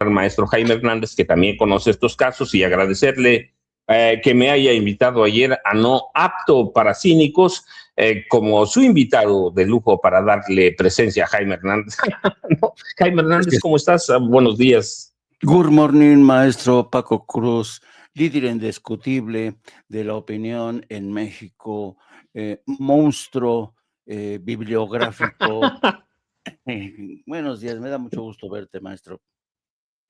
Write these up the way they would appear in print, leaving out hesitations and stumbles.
al maestro Jaime Hernández, que también conoce estos casos, y agradecerle que me haya invitado ayer a No Apto para Cínicos como su invitado de lujo para darle presencia a Jaime Hernández. No, Jaime Hernández, ¿cómo estás? Buenos días. Good morning, maestro Paco Cruz, líder indiscutible de la opinión en México, monstruo bibliográfico. Buenos días, me da mucho gusto verte, maestro.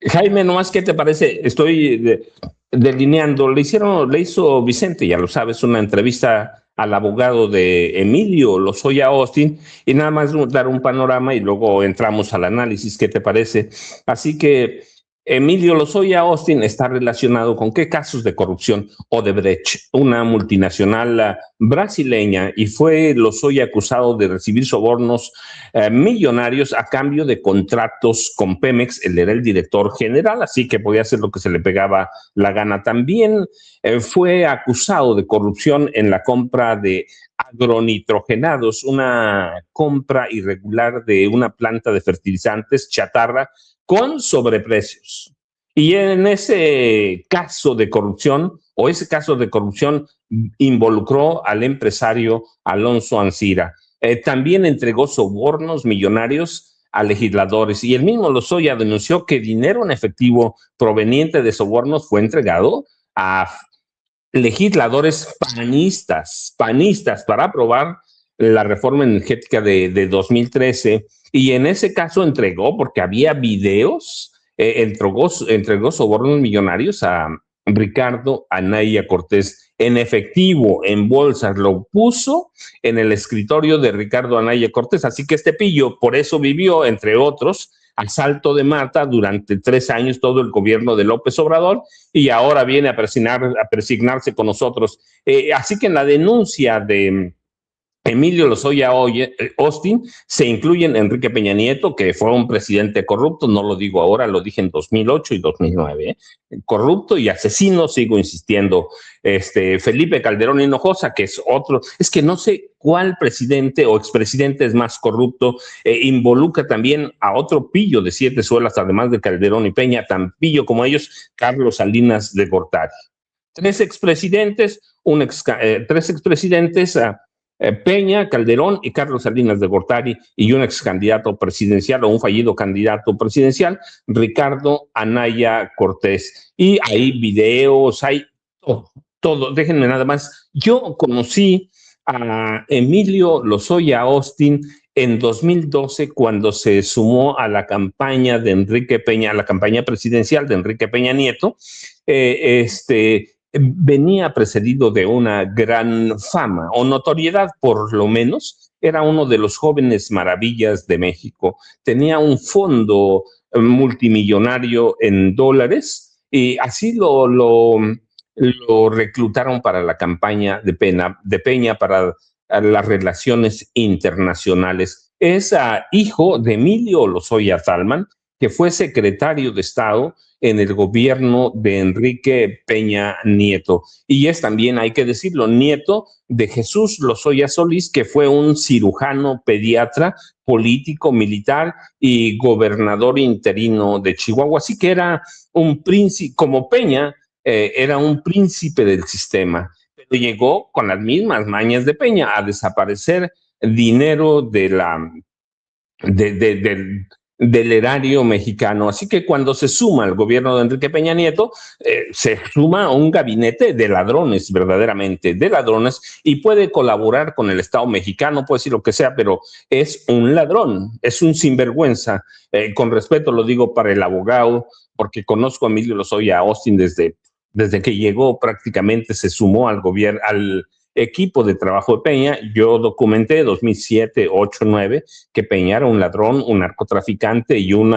Jaime, nomás, ¿qué te parece? Estoy delineando. Le hizo Vicente, ya lo sabes, una entrevista al abogado de Emilio Lozoya Austin, y nada más dar un panorama y luego entramos al análisis. ¿Qué te parece? Así que Emilio Lozoya Austin está relacionado con qué casos de corrupción. Odebrecht, una multinacional brasileña, y fue Lozoya acusado de recibir sobornos millonarios a cambio de contratos con Pemex. Él era el director general, así que podía hacer lo que se le pegaba la gana. También fue acusado de corrupción en la compra de agronitrogenados, una compra irregular de una planta de fertilizantes chatarra con sobreprecios. Y en ese caso de corrupción, involucró al empresario Alonso Ancira. También entregó sobornos millonarios a legisladores, y el mismo Lozoya denunció que dinero en efectivo proveniente de sobornos fue entregado a legisladores panistas para aprobar la reforma energética de 2013, y en ese caso entregó, porque había videos, entregó sobornos millonarios a Ricardo Anaya Cortés en efectivo, en bolsas, lo puso en el escritorio de Ricardo Anaya Cortés. Así que este pillo por eso vivió, entre otros, a salto de mata durante 3 años todo el gobierno de López Obrador, y ahora viene a persignarse con nosotros. Así que en la denuncia de Emilio Lozoya Austin se incluyen Enrique Peña Nieto, que fue un presidente corrupto, no lo digo ahora, lo dije en 2008 y 2009, corrupto y asesino, sigo insistiendo. Felipe Calderón Hinojosa, que es otro, es que no sé cuál presidente o expresidente es más corrupto. Involucra también a otro pillo de 7 suelas, además de Calderón y Peña, tan pillo como ellos, Carlos Salinas de Gortari. 3 expresidentes, Peña, Calderón y Carlos Salinas de Gortari, y un ex candidato presidencial o un fallido candidato presidencial, Ricardo Anaya Cortés. Y hay videos, hay todo. Déjenme nada más. Yo conocí a Emilio Lozoya Austin en 2012 cuando se sumó a la campaña de Enrique Peña, a la campaña presidencial de Enrique Peña Nieto. Venía precedido de una gran fama o notoriedad, por lo menos. Era uno de los jóvenes maravillas de México. Tenía un fondo multimillonario en dólares, y así lo reclutaron para la campaña de Peña para las relaciones internacionales. Es hijo de Emilio Lozoya Thalmann, que fue secretario de Estado en el gobierno de Enrique Peña Nieto. Y es también, hay que decirlo, nieto de Jesús Lozoya Solís, que fue un cirujano pediatra, político, militar y gobernador interino de Chihuahua. Así que era un príncipe, como Peña, era un príncipe del sistema. Pero llegó con las mismas mañas de Peña a desaparecer dinero del erario mexicano. Así que cuando se suma al gobierno de Enrique Peña Nieto, se suma a un gabinete de ladrones, verdaderamente de ladrones, y puede colaborar con el Estado mexicano, puede decir lo que sea, pero es un ladrón, es un sinvergüenza. Con respeto lo digo para el abogado, porque conozco a Emilio Lozoya Austin desde que llegó, prácticamente se sumó al gobierno, al equipo de trabajo de Peña. Yo documenté 2007, 8, 9 que Peña era un ladrón, un narcotraficante y un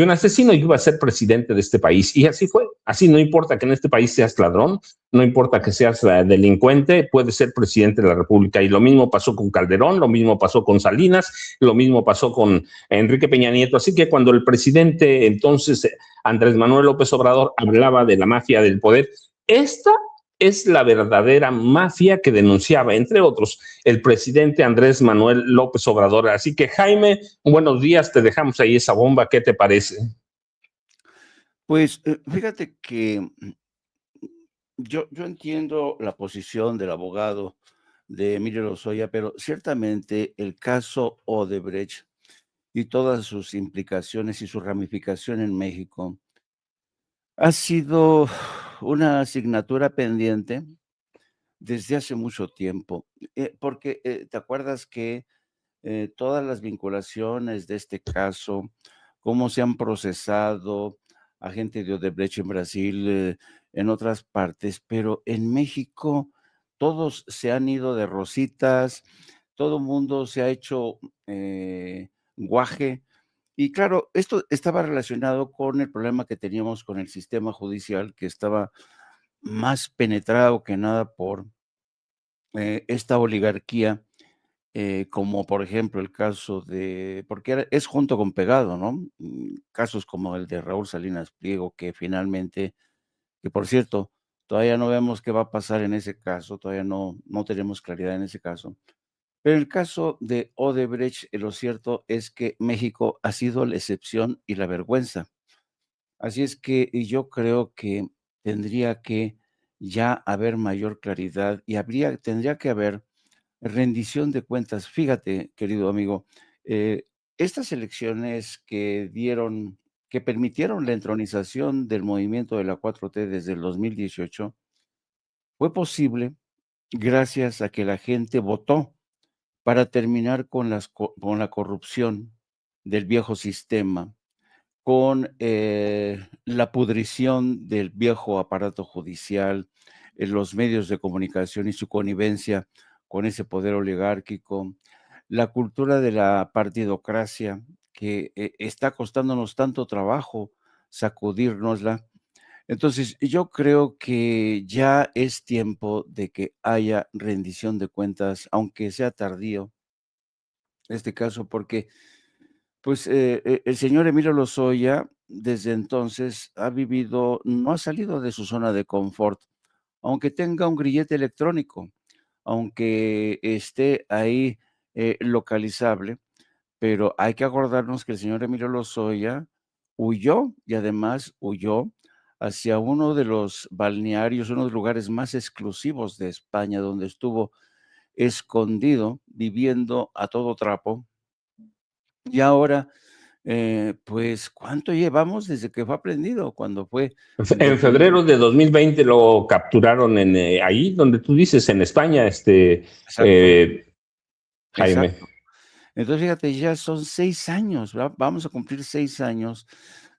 asesino, y iba a ser presidente de este país. Y así fue. Así, no importa que en este país seas ladrón, no importa que seas delincuente, puedes ser presidente de la República. Y lo mismo pasó con Calderón, lo mismo pasó con Salinas, lo mismo pasó con Enrique Peña Nieto. Así que cuando el presidente entonces Andrés Manuel López Obrador hablaba de la mafia del poder, esta es la verdadera mafia que denunciaba, entre otros, el presidente Andrés Manuel López Obrador. Así que, Jaime, buenos días, te dejamos ahí esa bomba, ¿qué te parece? Pues, fíjate que yo entiendo la posición del abogado de Emilio Lozoya, pero ciertamente el caso Odebrecht y todas sus implicaciones y su ramificación en México ha sido una asignatura pendiente desde hace mucho tiempo, porque, ¿te acuerdas que todas las vinculaciones de este caso, cómo se han procesado a gente de Odebrecht en Brasil, en otras partes, pero en México todos se han ido de rositas, todo el mundo se ha hecho guaje. Y claro, esto estaba relacionado con el problema que teníamos con el sistema judicial, que estaba más penetrado que nada por esta oligarquía, como por ejemplo el caso de porque es junto con pegado, ¿no? Casos como el de Raúl Salinas Pliego, que finalmente, que por cierto, todavía no vemos qué va a pasar en ese caso, todavía no tenemos claridad en ese caso. Pero en el caso de Odebrecht, lo cierto es que México ha sido la excepción y la vergüenza. Así es que yo creo que tendría que ya haber mayor claridad y tendría que haber rendición de cuentas. Fíjate, querido amigo, eh, estas elecciones que permitieron la entronización del movimiento de la 4T desde el 2018, fue posible gracias a que la gente votó para terminar con la corrupción del viejo sistema, con la pudrición del viejo aparato judicial, los medios de comunicación y su connivencia con ese poder oligárquico, la cultura de la partidocracia que está costándonos tanto trabajo sacudírnosla. Entonces, yo creo que ya es tiempo de que haya rendición de cuentas, aunque sea tardío, en este caso, porque pues, el señor Emilio Lozoya, desde entonces ha vivido no ha salido de su zona de confort, aunque tenga un grillete electrónico, aunque esté ahí, localizable, pero hay que acordarnos que el señor Emilio Lozoya huyó, y además huyó hacia uno de los balnearios, uno de los lugares más exclusivos de España, donde estuvo escondido, viviendo a todo trapo, y ahora pues, ¿cuánto llevamos desde que fue aprendido? Cuando fue En detenido. febrero de 2020 lo capturaron ahí donde tú dices, en España, Exacto, Jaime. exacto. Entonces, fíjate, ya son 6 años, vamos a cumplir 6 años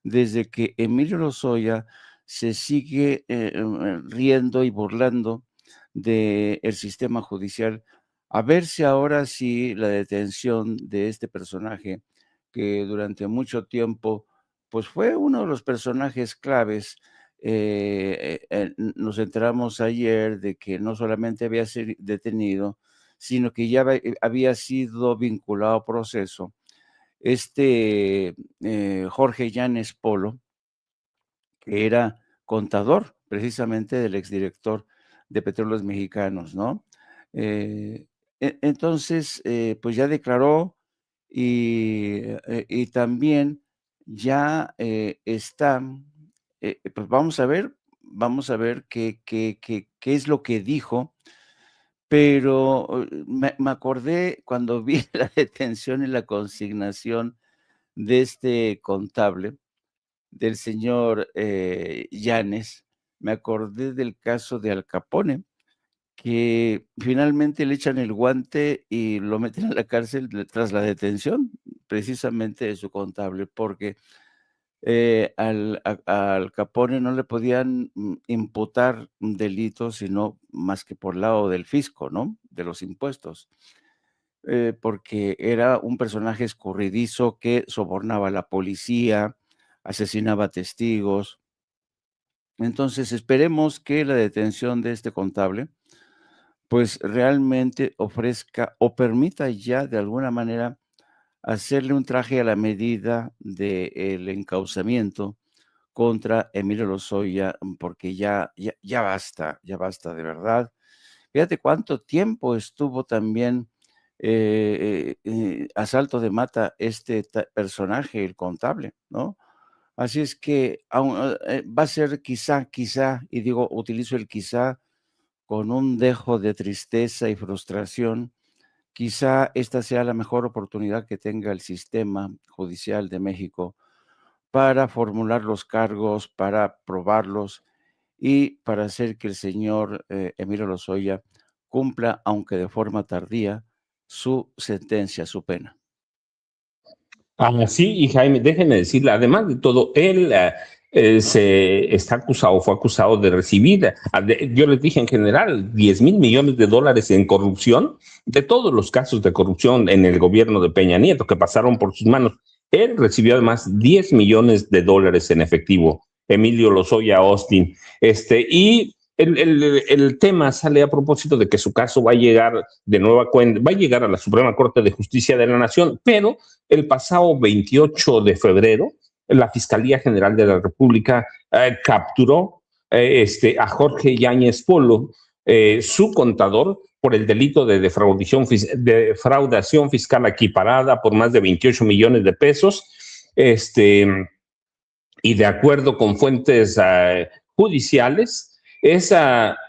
desde que Emilio Lozoya se sigue, riendo y burlando del sistema judicial. A ver si ahora sí la detención de este personaje, que durante mucho tiempo, pues, fue uno de los personajes claves, nos enteramos ayer de que no solamente había sido detenido, sino que ya había sido vinculado a proceso Jorge Yanes Polo, que era contador precisamente del exdirector de Petróleos Mexicanos, ¿no? Eh, entonces, pues ya declaró y también ya está, pues vamos a ver qué es lo que dijo, pero me acordé cuando vi la detención y la consignación de este contable, del señor, Yanes, me acordé del caso de Al Capone, que finalmente le echan el guante y lo meten a la cárcel tras la detención, precisamente de su contable, porque, al Capone no le podían, imputar un delito, sino más que por lado del fisco, ¿no?, de los impuestos, porque era un personaje escurridizo que sobornaba a la policía, asesinaba testigos. Entonces, esperemos que la detención de este contable, pues, realmente ofrezca o permita ya de alguna manera hacerle un traje a la medida del encauzamiento contra Emilio Lozoya, porque ya basta de verdad. Fíjate cuánto tiempo estuvo también, a salto de mata este personaje, el contable, ¿no? Así es que va a ser quizá, y digo, utilizo el quizá con un dejo de tristeza y frustración, quizá esta sea la mejor oportunidad que tenga el sistema judicial de México para formular los cargos, para probarlos y para hacer que el señor Emilio Lozoya cumpla, aunque de forma tardía, su sentencia, su pena. Sí, y Jaime, déjeme decirle, además de todo, él se está acusado, fue acusado de recibir, yo les dije en general, 10,000 millones de dólares en corrupción, de todos los casos de corrupción en el gobierno de Peña Nieto que pasaron por sus manos. Él recibió además 10 millones de dólares en efectivo, Emilio Lozoya Austin, y el tema sale a propósito de que su caso va a llegar de nueva cuenta, va a llegar a la Suprema Corte de Justicia de la Nación, pero el pasado 28 de febrero, la Fiscalía General de la República capturó a Jorge Yáñez Polo, su contador, por el delito de defraudación fiscal equiparada por más de 28 millones de pesos. Y de acuerdo con fuentes judiciales, es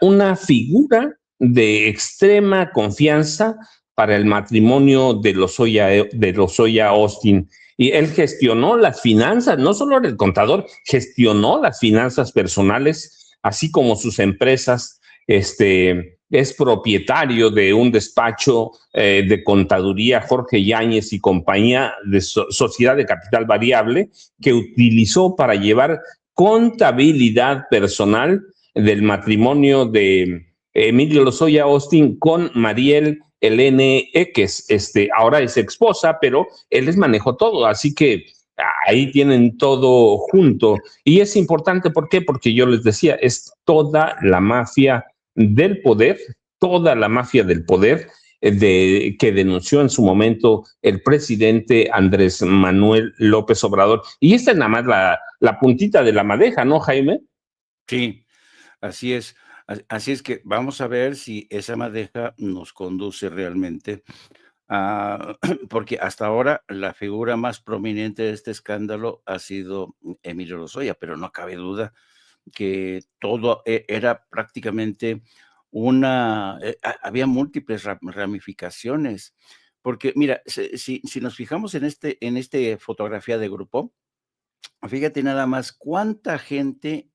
una figura de extrema confianza para el matrimonio de Lozoya Austin. Y él gestionó las finanzas, no solo era el contador, gestionó las finanzas personales, así como sus empresas. Es propietario de un despacho de contaduría, Jorge Yáñez y compañía, de sociedad de capital variable, que utilizó para llevar contabilidad personal del matrimonio de Emilio Lozoya Austin con Mariel Elene X. Ahora es esposa, pero él les manejó todo, así que ahí tienen todo junto. Y es importante, ¿por qué? Porque yo les decía, es toda la mafia del poder, toda la mafia del poder que denunció en su momento el presidente Andrés Manuel López Obrador. Y esta es nada más la puntita de la madeja, ¿no, Jaime? Sí, así es. Así es que vamos a ver si esa madeja nos conduce realmente a, porque hasta ahora la figura más prominente de este escándalo ha sido Emilio Lozoya, pero no cabe duda que todo era prácticamente había múltiples ramificaciones, porque mira, si nos fijamos en este fotografía de grupo, fíjate nada más cuánta gente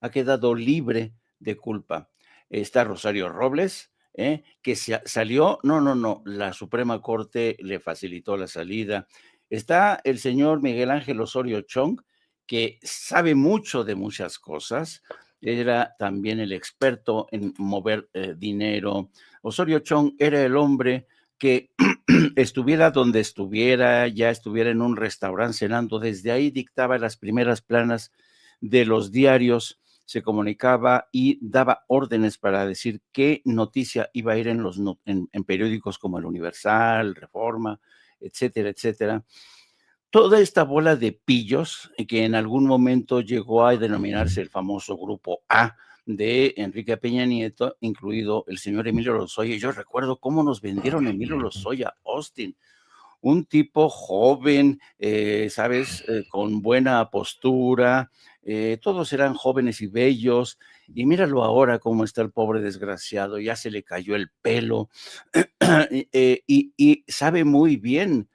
ha quedado libre de culpa. Está Rosario Robles, que salió, no, la Suprema Corte le facilitó la salida. Está el señor Miguel Ángel Osorio Chong, que sabe mucho de muchas cosas. Era también el experto en mover dinero. Osorio Chong era el hombre que estuviera donde estuviera, ya estuviera en un restaurante cenando, desde ahí dictaba las primeras planas de los diarios, se comunicaba y daba órdenes para decir qué noticia iba a ir en periódicos como El Universal, Reforma, etcétera, etcétera. Toda esta bola de pillos que en algún momento llegó a denominarse el famoso Grupo A de Enrique Peña Nieto, incluido el señor Emilio Lozoya. Yo recuerdo cómo nos vendieron Emilio Lozoya Austin, un tipo joven, ¿sabes? Con buena postura, todos eran jóvenes y bellos, y míralo ahora cómo está el pobre desgraciado, ya se le cayó el pelo, y sabe muy bien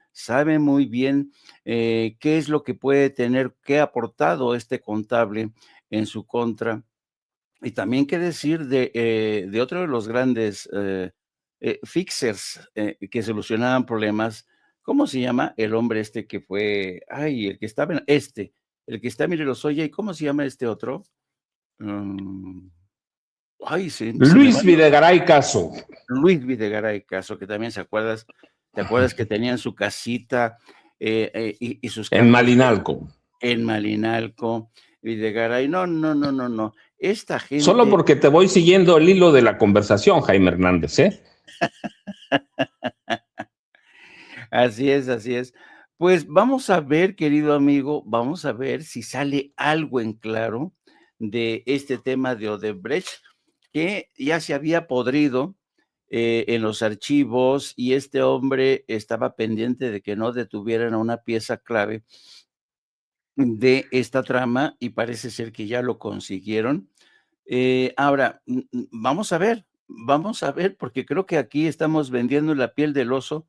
qué es lo que puede tener, qué ha aportado este contable en su contra. Y también qué decir de otro de los grandes fixers que solucionaban problemas. ¿Cómo se llama el hombre este que fue? Ay, el que estaba el que está en Emilio Lozoya, ¿y cómo se llama este otro? Ay, se me va. Luis Videgaray Caso. Luis Videgaray Caso, que también ¿te acuerdas que tenían su casita y sus En carros Malinalco. en Malinalco? Videgaray, no. Esta Solo gente. porque te voy siguiendo el hilo de la conversación, Jaime Hernández, ¿eh? Así es, así es. Pues vamos a ver, querido amigo, vamos a ver si sale algo en claro de este tema de Odebrecht, que ya se había podrido en los archivos y este hombre estaba pendiente de que no detuvieran a una pieza clave de esta trama y parece ser que ya lo consiguieron. Ahora, vamos a ver, porque creo que aquí estamos vendiendo la piel del oso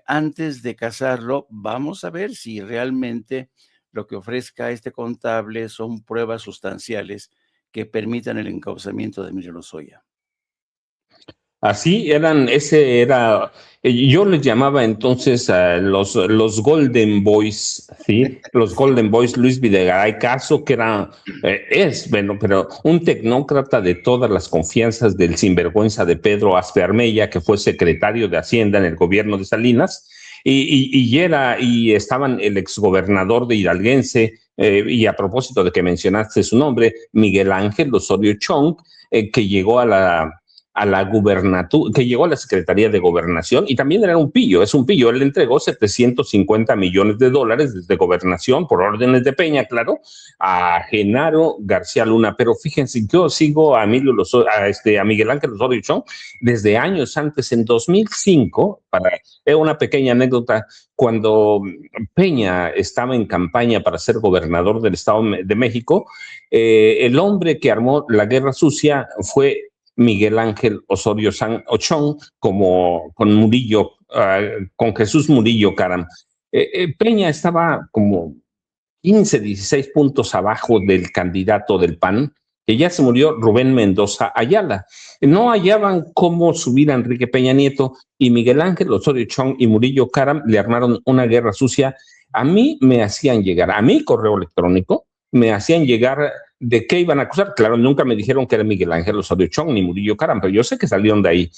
antes de cazarlo. Vamos a ver si realmente lo que ofrezca este contable son pruebas sustanciales que permitan el encauzamiento de Emilio Lozoya. Así eran, yo les llamaba entonces a los Golden Boys, ¿sí? Los Golden Boys, Luis Videgaray Caso, que bueno, pero un tecnócrata de todas las confianzas del sinvergüenza de Pedro Aspe Armella, que fue secretario de Hacienda en el gobierno de Salinas, y estaban el exgobernador de Hidalguense, y a propósito de que mencionaste su nombre, Miguel Ángel Osorio Chong, que llegó a la gubernatura, que llegó a la Secretaría de Gobernación, y también era un pillo, él le entregó $750 millones desde Gobernación, por órdenes de Peña, claro, a Genaro García Luna. Pero fíjense, yo sigo a Miguel Ángel Osorio Chong desde años antes, en 2005, una pequeña anécdota, cuando Peña estaba en campaña para ser gobernador del Estado de México, el hombre que armó la guerra sucia fue Miguel Ángel Osorio Chong, como con Murillo, con Jesús Murillo Caram. Peña estaba como 15, 16 puntos abajo del candidato del PAN, que ya se murió, Rubén Mendoza Ayala. No hallaban cómo subir a Enrique Peña Nieto, y Miguel Ángel Osorio Chong y Murillo Caram le armaron una guerra sucia. A mí me hacían llegar, a mi correo electrónico, me hacían llegar de qué iban a acusar. Claro, nunca me dijeron que era Miguel Ángel Osorio Chong ni Murillo Caram, pero yo sé que salieron de ahí.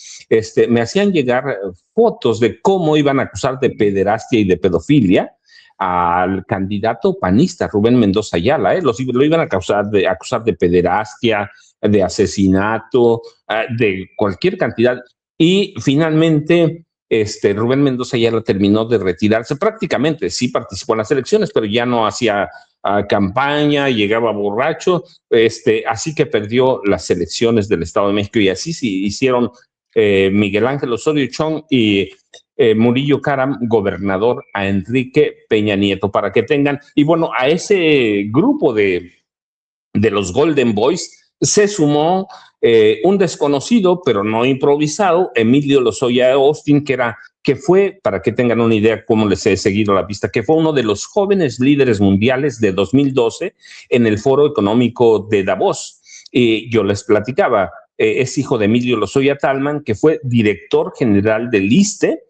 Me hacían llegar fotos de cómo iban a acusar de pederastia y de pedofilia al candidato panista Rubén Mendoza Ayala. Lo iban a acusar de pederastia, de asesinato, de cualquier cantidad. Y finalmente Rubén Mendoza Ayala terminó de retirarse. Prácticamente sí participó en las elecciones, pero ya no hacía campaña, llegaba borracho, así que perdió las elecciones del Estado de México, y así sí hicieron Miguel Ángel Osorio Chong y Murillo Caram gobernador a Enrique Peña Nieto, para que tengan. Y bueno, a ese grupo de los Golden Boys se sumó un desconocido, pero no improvisado, Emilio Lozoya Austin, que fue, para que tengan una idea cómo les he seguido la pista, que fue uno de los jóvenes líderes mundiales de 2012 en el Foro Económico de Davos. Y yo les platicaba, es hijo de Emilio Lozoya Talman, que fue director general del ISSSTE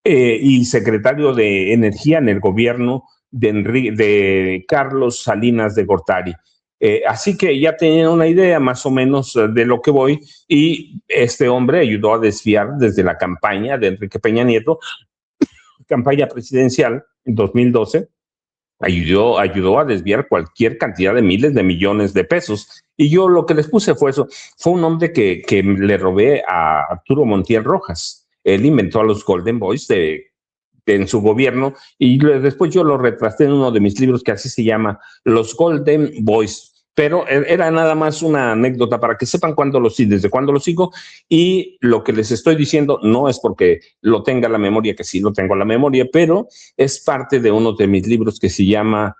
y secretario de Energía en el gobierno de Carlos Salinas de Gortari. Así que ya tenían una idea más o menos de lo que voy, y este hombre ayudó a desviar desde la campaña de Enrique Peña Nieto, campaña presidencial en 2012, ayudó a desviar cualquier cantidad de miles de millones de pesos. Y yo lo que les puse fue eso. Fue un hombre que le robé a Arturo Montiel Rojas. Él inventó a los Golden Boys en su gobierno, y después yo lo retraté en uno de mis libros, que así se llama, Los Golden Boys. Pero era nada más una anécdota para que sepan desde cuándo lo sigo, y lo que les estoy diciendo no es porque lo tenga la memoria, que sí lo tengo en la memoria, pero es parte de uno de mis libros que se llama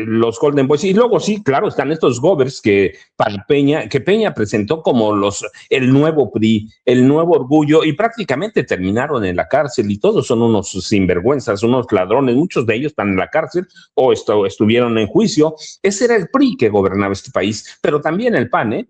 Los Golden Boys. Y luego sí, claro, están estos govers que Peña presentó como el nuevo PRI, el nuevo orgullo, y prácticamente terminaron en la cárcel, y todos son unos sinvergüenzas, unos ladrones. Muchos de ellos están en la cárcel o estuvieron en juicio. Ese era el PRI que gobernaba este país, pero también el PAN,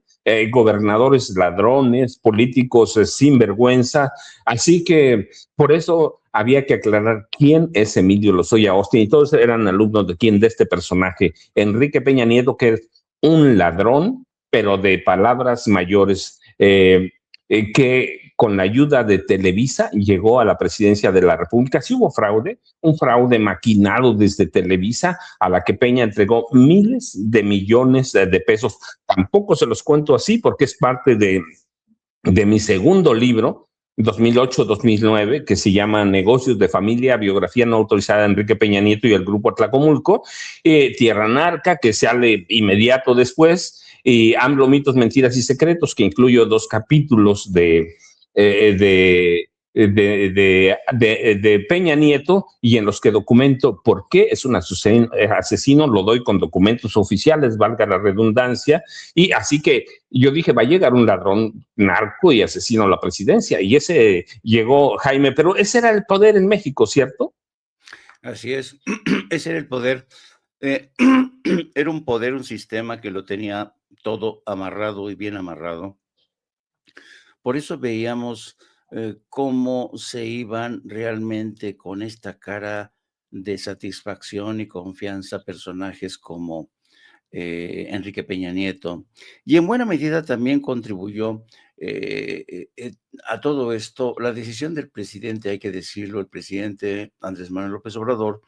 gobernadores ladrones, políticos sinvergüenza. Así que por eso había que aclarar quién es Emilio Lozoya Austin, y todos eran alumnos de este personaje, Enrique Peña Nieto, que es un ladrón, pero de palabras mayores, que con la ayuda de Televisa llegó a la presidencia de la República. Sí hubo fraude, un fraude maquinado desde Televisa, a la que Peña entregó miles de millones de pesos. Tampoco se los cuento así, porque es parte de mi segundo libro, 2008-2009, que se llama Negocios de Familia, biografía no autorizada de Enrique Peña Nieto y el Grupo Atlacomulco, Tierra Narca, que sale inmediato después, y AMLO, mitos, mentiras y secretos, que incluyo 2 capítulos de de Peña Nieto y en los que documento por qué es un asesino, lo doy con documentos oficiales, valga la redundancia, y así que yo dije, va a llegar un ladrón narco y asesino a la presidencia, y ese llegó Jaime, pero ese era el poder en México, ¿cierto? Así es, ese era el poder. Eh, Era un poder, un sistema que lo tenía todo amarrado y bien amarrado. Por eso veíamos cómo se iban realmente con esta cara de satisfacción y confianza personajes como Enrique Peña Nieto. Y en buena medida también contribuyó a todo esto la decisión del presidente, hay que decirlo, el presidente Andrés Manuel López Obrador,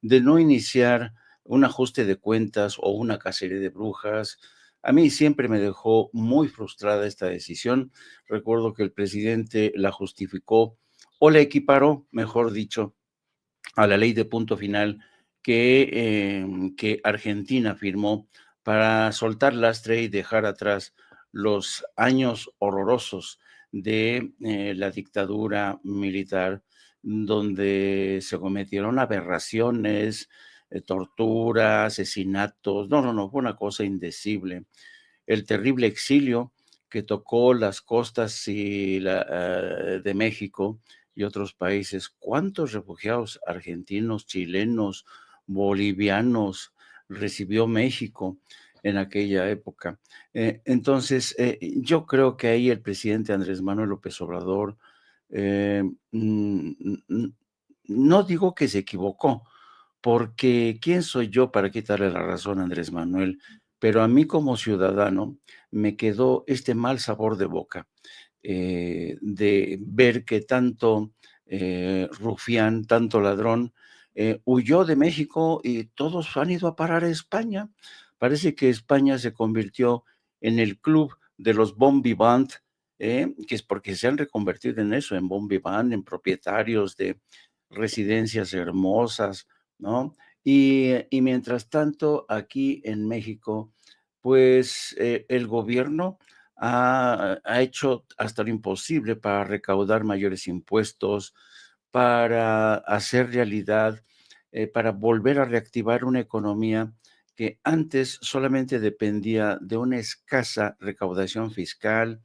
de no iniciar un ajuste de cuentas o una cacería de brujas. A mí siempre me dejó muy frustrada esta decisión. Recuerdo que el presidente la justificó o la equiparó, mejor dicho, a la ley de punto final que Argentina firmó para soltar lastre y dejar atrás los años horrorosos de la dictadura militar, donde se cometieron aberraciones, tortura, asesinatos. No, no, no, fue una cosa indecible. El terrible exilio que tocó las costas de México y otros países. ¿Cuántos refugiados argentinos, chilenos, bolivianos recibió México en aquella época? Entonces, yo creo que ahí el presidente Andrés Manuel López Obrador, eh, mm, no digo que se equivocó, porque ¿quién soy yo para quitarle la razón a Andrés Manuel? Pero a mí como ciudadano me quedó este mal sabor de boca de ver que tanto rufián, tanto ladrón, huyó de México y todos han ido a parar a España. Parece que España se convirtió en el club de los bon vivant, que es porque se han reconvertido en eso, en bon vivant, en propietarios de residencias hermosas, ¿no? Y mientras tanto, aquí en México, pues el gobierno ha hecho hasta lo imposible para recaudar mayores impuestos, para hacer realidad, para volver a reactivar una economía que antes solamente dependía de una escasa recaudación fiscal,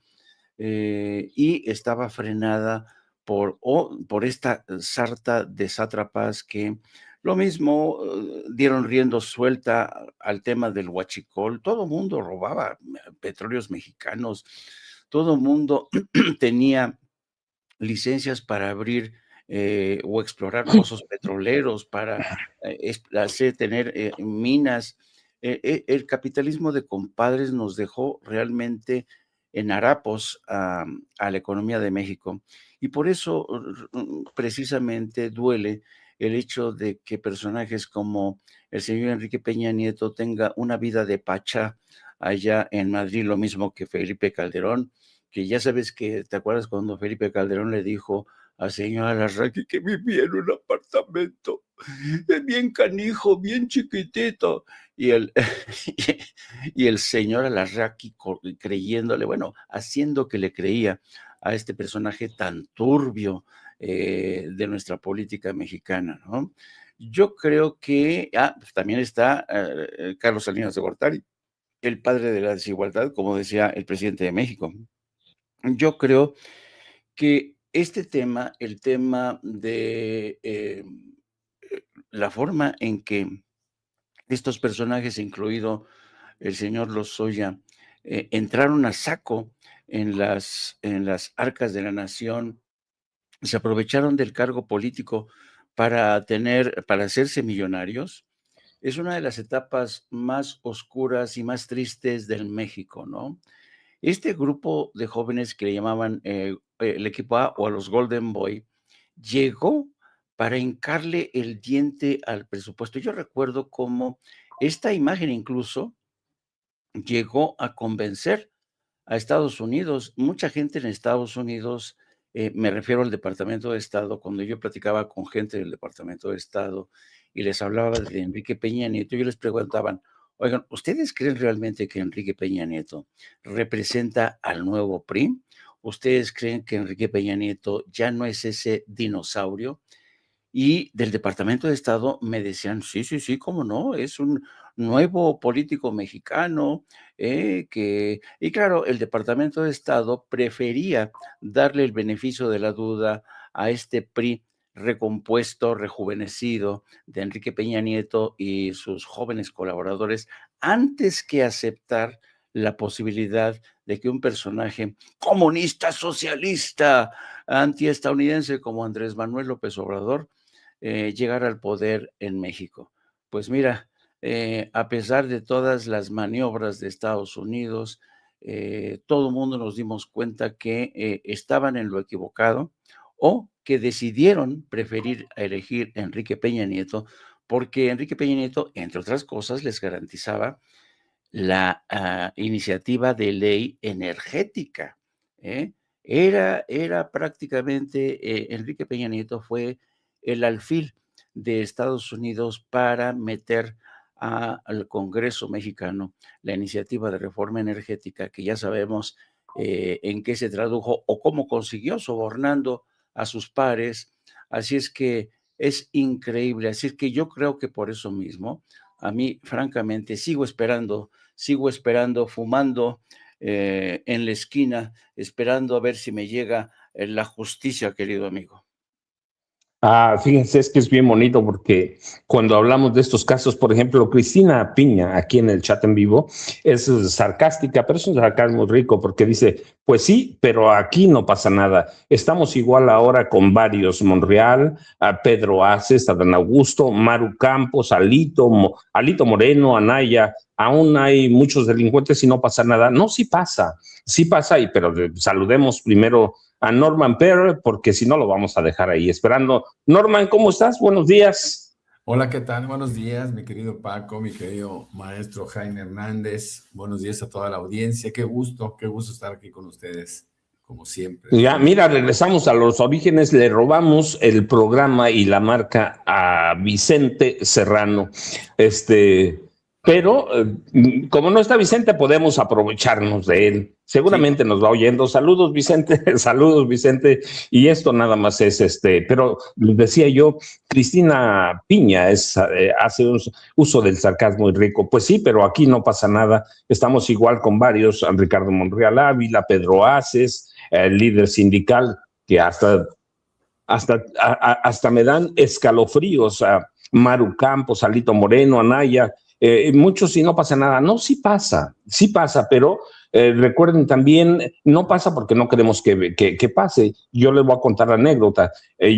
y estaba frenada por esta sarta de sátrapas que lo mismo dieron rienda suelta al tema del huachicol. Todo mundo robaba petróleos mexicanos, todo mundo tenía licencias para abrir o explorar pozos petroleros, para tener minas. El capitalismo de compadres nos dejó realmente en harapos a la economía de México. Y por eso precisamente duele el hecho de que personajes como el señor Enrique Peña Nieto tenga una vida de pacha allá en Madrid, lo mismo que Felipe Calderón, que ya sabes que, ¿te acuerdas cuando Felipe Calderón le dijo a señora Larraqui que vivía en un apartamento bien canijo, bien chiquitito? Y el, y el señor Alarraqui creyéndole, bueno, haciendo que le creía a este personaje tan turbio de nuestra política mexicana, ¿no? Yo creo que pues también está Carlos Salinas de Gortari, el padre de la desigualdad, como decía el presidente de México. Yo creo que este tema, el tema de la forma en que estos personajes, incluido el señor Lozoya, entraron a saco en las arcas de la nación, se aprovecharon del cargo político para hacerse millonarios, es una de las etapas más oscuras y más tristes del México, ¿no? Este grupo de jóvenes que le llamaban el equipo A o a los Golden Boy, llegó para hincarle el diente al presupuesto. Yo recuerdo cómo esta imagen incluso llegó a convencer a Estados Unidos. Mucha gente en Estados Unidos, me refiero al Departamento de Estado, cuando yo platicaba con gente del Departamento de Estado y les hablaba de Enrique Peña Nieto, yo les preguntaban, oigan, ¿ustedes creen realmente que Enrique Peña Nieto representa al nuevo PRI? ¿Ustedes creen que Enrique Peña Nieto ya no es ese dinosaurio? Y del Departamento de Estado me decían, sí, sí, sí, cómo no, es un nuevo político mexicano, y claro, el Departamento de Estado prefería darle el beneficio de la duda a este PRI recompuesto, rejuvenecido de Enrique Peña Nieto y sus jóvenes colaboradores, antes que aceptar la posibilidad de que un personaje comunista, socialista, antiestadounidense como Andrés Manuel López Obrador llegar al poder en México. Pues mira, a pesar de todas las maniobras de Estados Unidos, todo el mundo nos dimos cuenta que estaban en lo equivocado o que decidieron preferir a elegir a Enrique Peña Nieto porque Enrique Peña Nieto, entre otras cosas, les garantizaba la iniciativa de ley energética. ¿eh? Era prácticamente, Enrique Peña Nieto fue el alfil de Estados Unidos para meter al Congreso mexicano la iniciativa de reforma energética, que ya sabemos en qué se tradujo o cómo consiguió sobornando a sus pares. Así es que es increíble. Así es que yo creo que por eso mismo, a mí, francamente, sigo esperando, fumando en la esquina, esperando a ver si me llega la justicia, querido amigo. Fíjense, es que es bien bonito porque cuando hablamos de estos casos, por ejemplo, Cristina Piña, aquí en el chat en vivo, es sarcástica, pero es un sarcasmo rico porque dice, pues sí, pero aquí no pasa nada. Estamos igual ahora con varios, Monreal, a Pedro Aces, Adán Augusto, Maru Campos, Alito Moreno, Anaya, aún hay muchos delincuentes y no pasa nada. No, sí pasa, pero saludemos primero a Norman Perry, porque si no lo vamos a dejar ahí esperando. Norman, ¿cómo estás? Buenos días. Hola, ¿qué tal? Buenos días, mi querido Paco, mi querido maestro Jaime Hernández. Buenos días a toda la audiencia. Qué gusto estar aquí con ustedes, como siempre. Ya, mira, regresamos a los orígenes, le robamos el programa y la marca a Vicente Serrano. Pero como no está Vicente, podemos aprovecharnos de él. Seguramente sí nos va oyendo. Saludos, Vicente, saludos, Vicente. Y esto nada más es pero decía yo, Cristina Piña hace uso del sarcasmo y rico. Pues sí, pero aquí no pasa nada. Estamos igual con varios, Ricardo Monreal Ávila, Pedro Aces, el líder sindical, que hasta me dan escalofríos a Maru Campos, Alito Moreno, Anaya, muchos y no pasa nada. No, sí pasa, pero recuerden también, no pasa porque no queremos que pase. Yo les voy a contar la anécdota.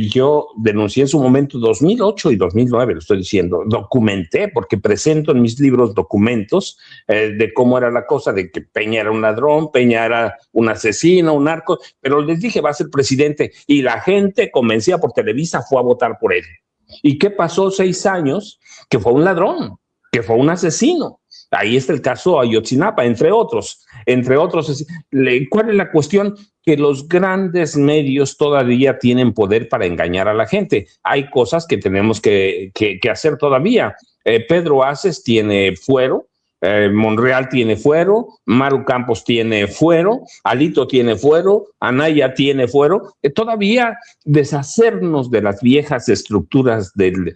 Yo denuncié en su momento 2008 y 2009, lo estoy diciendo, documenté, porque presento en mis libros documentos de cómo era la cosa, de que Peña era un ladrón, Peña era un asesino, un narco, pero les dije, va a ser presidente, y la gente convencida por Televisa fue a votar por él. ¿Y qué pasó 6 años? Que fue un ladrón, que fue un asesino. Ahí está el caso Ayotzinapa, entre otros. ¿Cuál es la cuestión? Que los grandes medios todavía tienen poder para engañar a la gente. Hay cosas que tenemos que hacer todavía. Pedro Aces tiene fuero, Monreal tiene fuero, Maru Campos tiene fuero, Alito tiene fuero, Anaya tiene fuero. Todavía deshacernos de las viejas estructuras del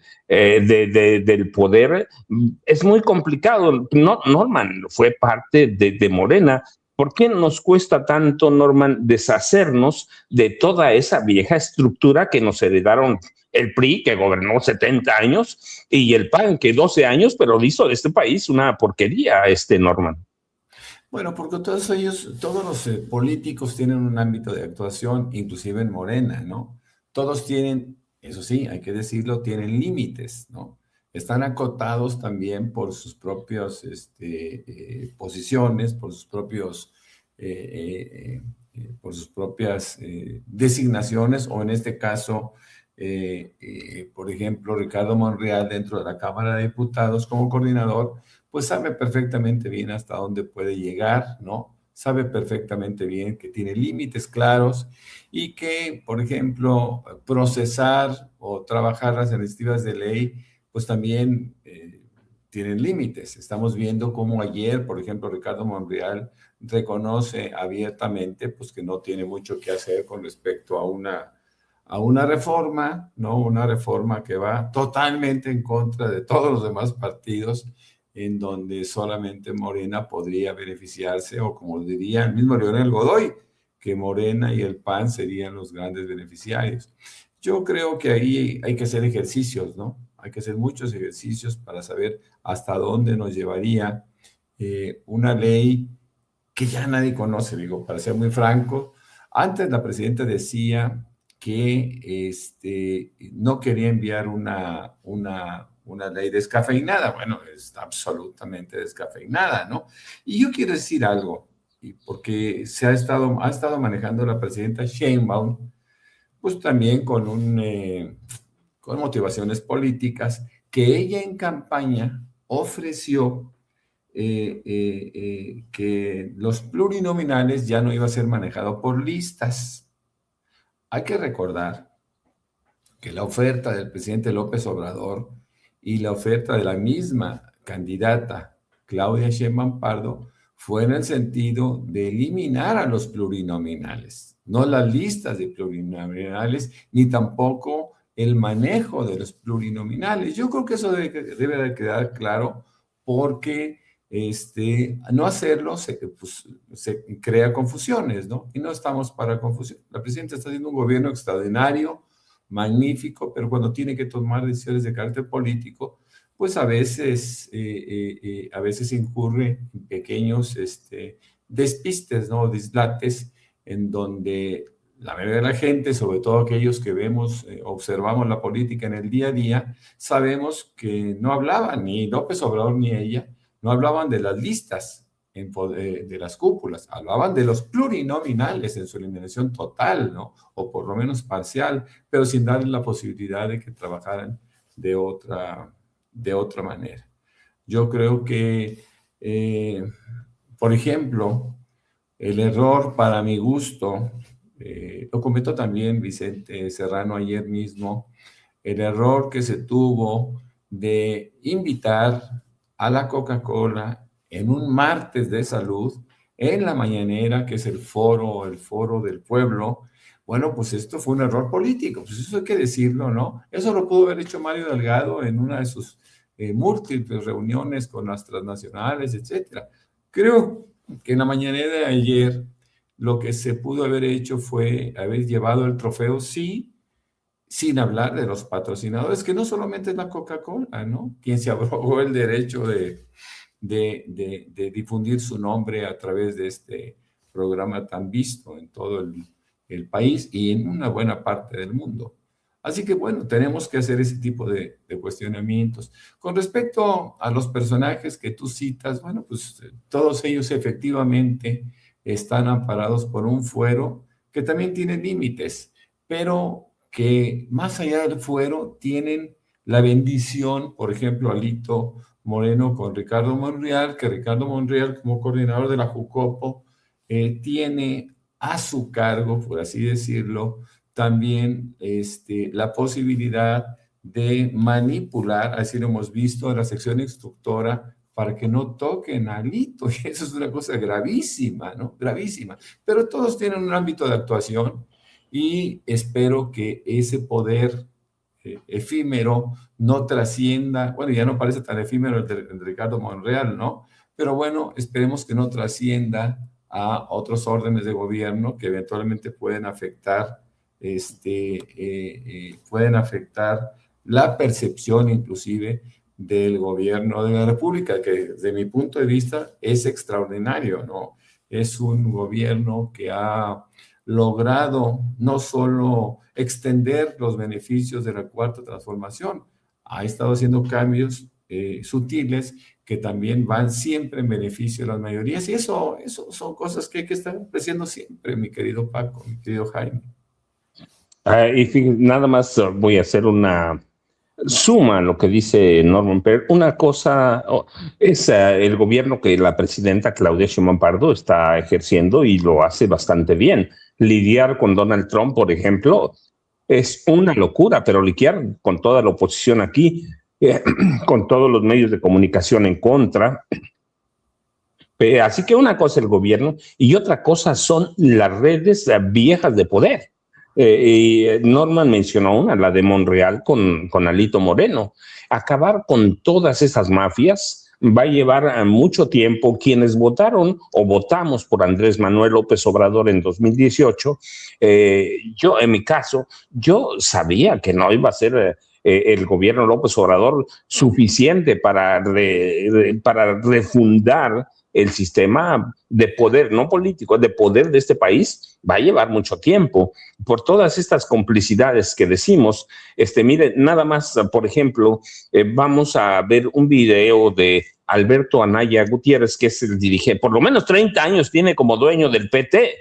poder es muy complicado. No, Norman fue parte de Morena. ¿Por qué nos cuesta tanto, Norman, deshacernos de toda esa vieja estructura que nos heredaron el PRI, que gobernó 70 años, y el PAN, que 12 años, pero hizo de este país una porquería, Norman? Bueno, porque todos los políticos tienen un ámbito de actuación, inclusive en Morena, ¿no? Todos tienen, eso sí, hay que decirlo, tienen límites, ¿no? Están acotados también por sus propias posiciones, por sus propias designaciones, o en este caso, por ejemplo, Ricardo Monreal dentro de la Cámara de Diputados como coordinador, pues sabe perfectamente bien hasta dónde puede llegar, ¿no? Sabe perfectamente bien que tiene límites claros y que, por ejemplo, procesar o trabajar las iniciativas de ley, pues también tienen límites. Estamos viendo cómo ayer, por ejemplo, Ricardo Monreal reconoce abiertamente pues, que no tiene mucho que hacer con respecto a una reforma, ¿no? Una reforma que va totalmente en contra de todos los demás partidos, en donde solamente Morena podría beneficiarse, o como diría el mismo Leonel Godoy, que Morena y el PAN serían los grandes beneficiarios. Yo creo que ahí hay que hacer ejercicios, ¿no? Hay que hacer muchos ejercicios para saber hasta dónde nos llevaría una ley que ya nadie conoce, digo, para ser muy franco. Antes la presidenta decía que no quería enviar una ley descafeinada. Bueno, es absolutamente descafeinada, ¿no? Y yo quiero decir algo, porque ha estado manejando la presidenta Sheinbaum, pues también con motivaciones políticas, que ella en campaña ofreció que los plurinominales ya no iba a ser manejado por listas. Hay que recordar que la oferta del presidente López Obrador y la oferta de la misma candidata Claudia Sheinbaum Pardo fue en el sentido de eliminar a los plurinominales, no las listas de plurinominales, ni tampoco el manejo de los plurinominales. Yo creo que eso debe de quedar claro, porque no hacerlo se crea confusiones, ¿no? Y no estamos para confusión. La presidenta está haciendo un gobierno extraordinario, magnífico, pero cuando tiene que tomar decisiones de carácter político, pues a veces incurre en pequeños despistes, ¿no? Dislates, en donde la mayoría de la gente, sobre todo aquellos que vemos, observamos la política en el día a día, sabemos que no hablaban, ni López Obrador ni ella, no hablaban de las listas de las cúpulas, hablaban de los plurinominales en su eliminación total, ¿no? O por lo menos parcial, pero sin darles la posibilidad de que trabajaran de otra manera. Yo creo que, por ejemplo, el error para mi gusto, lo comentó también Vicente Serrano ayer mismo, el error que se tuvo de invitar a la Coca-Cola en un martes de salud, en la mañanera, que es el foro del pueblo. Bueno, pues esto fue un error político, pues eso hay que decirlo, ¿no? Eso lo pudo haber hecho Mario Delgado en una de sus múltiples reuniones con las transnacionales, etcétera. Creo que en la mañanera de ayer lo que se pudo haber hecho fue haber llevado el trofeo, sí, sin hablar de los patrocinadores, que no solamente es la Coca-Cola, ¿no? Quien se abrogó el derecho de difundir su nombre a través de este programa tan visto en todo el país y en una buena parte del mundo. Así que, bueno, tenemos que hacer ese tipo de cuestionamientos. Con respecto a los personajes que tú citas, bueno, pues todos ellos efectivamente están amparados por un fuero que también tiene límites, pero que más allá del fuero tienen la bendición, por ejemplo, Alito Moreno con Ricardo Monreal, que Ricardo Monreal, como coordinador de la Jucopo, tiene a su cargo, por así decirlo, también la posibilidad de manipular, así lo hemos visto en la sección instructora, para que no toquen a Alito, y eso es una cosa gravísima, ¿no? Gravísima. Pero todos tienen un ámbito de actuación, y espero que ese poder efímero no trascienda, bueno, ya no parece tan efímero el de Ricardo Monreal, ¿no? Pero bueno, esperemos que no trascienda a otros órdenes de gobierno que eventualmente pueden afectar la percepción inclusive del gobierno de la República, que desde mi punto de vista es extraordinario, ¿no? Es un gobierno que ha logrado no solo extender los beneficios de la Cuarta Transformación, ha estado haciendo cambios sutiles que también van siempre en beneficio de las mayorías, y eso son cosas que hay que estar apreciando siempre, mi querido Paco, mi querido Jaime. Nada más voy a hacer una suma a lo que dice Norman Perl. Una cosa es el gobierno que la presidenta Claudia Sheinbaum Pardo está ejerciendo y lo hace bastante bien. Lidiar con Donald Trump, por ejemplo, es una locura, pero lidiar con toda la oposición aquí con todos los medios de comunicación en contra. Así que una cosa es el gobierno y otra cosa son las redes viejas de poder. Y Norman mencionó una, la de Monreal con Alito Moreno. Acabar con todas esas mafias va a llevar mucho tiempo. Quienes votaron o votamos por Andrés Manuel López Obrador en 2018, yo en mi caso, yo sabía que no iba a ser el gobierno López Obrador suficiente para refundar el sistema de poder, no político, de poder de este país. Va a llevar mucho tiempo por todas estas complicidades que decimos. Mire, nada más, por ejemplo, vamos a ver un video de Alberto Anaya Gutiérrez, que es el dirigente, por lo menos 30 años tiene como dueño del PT,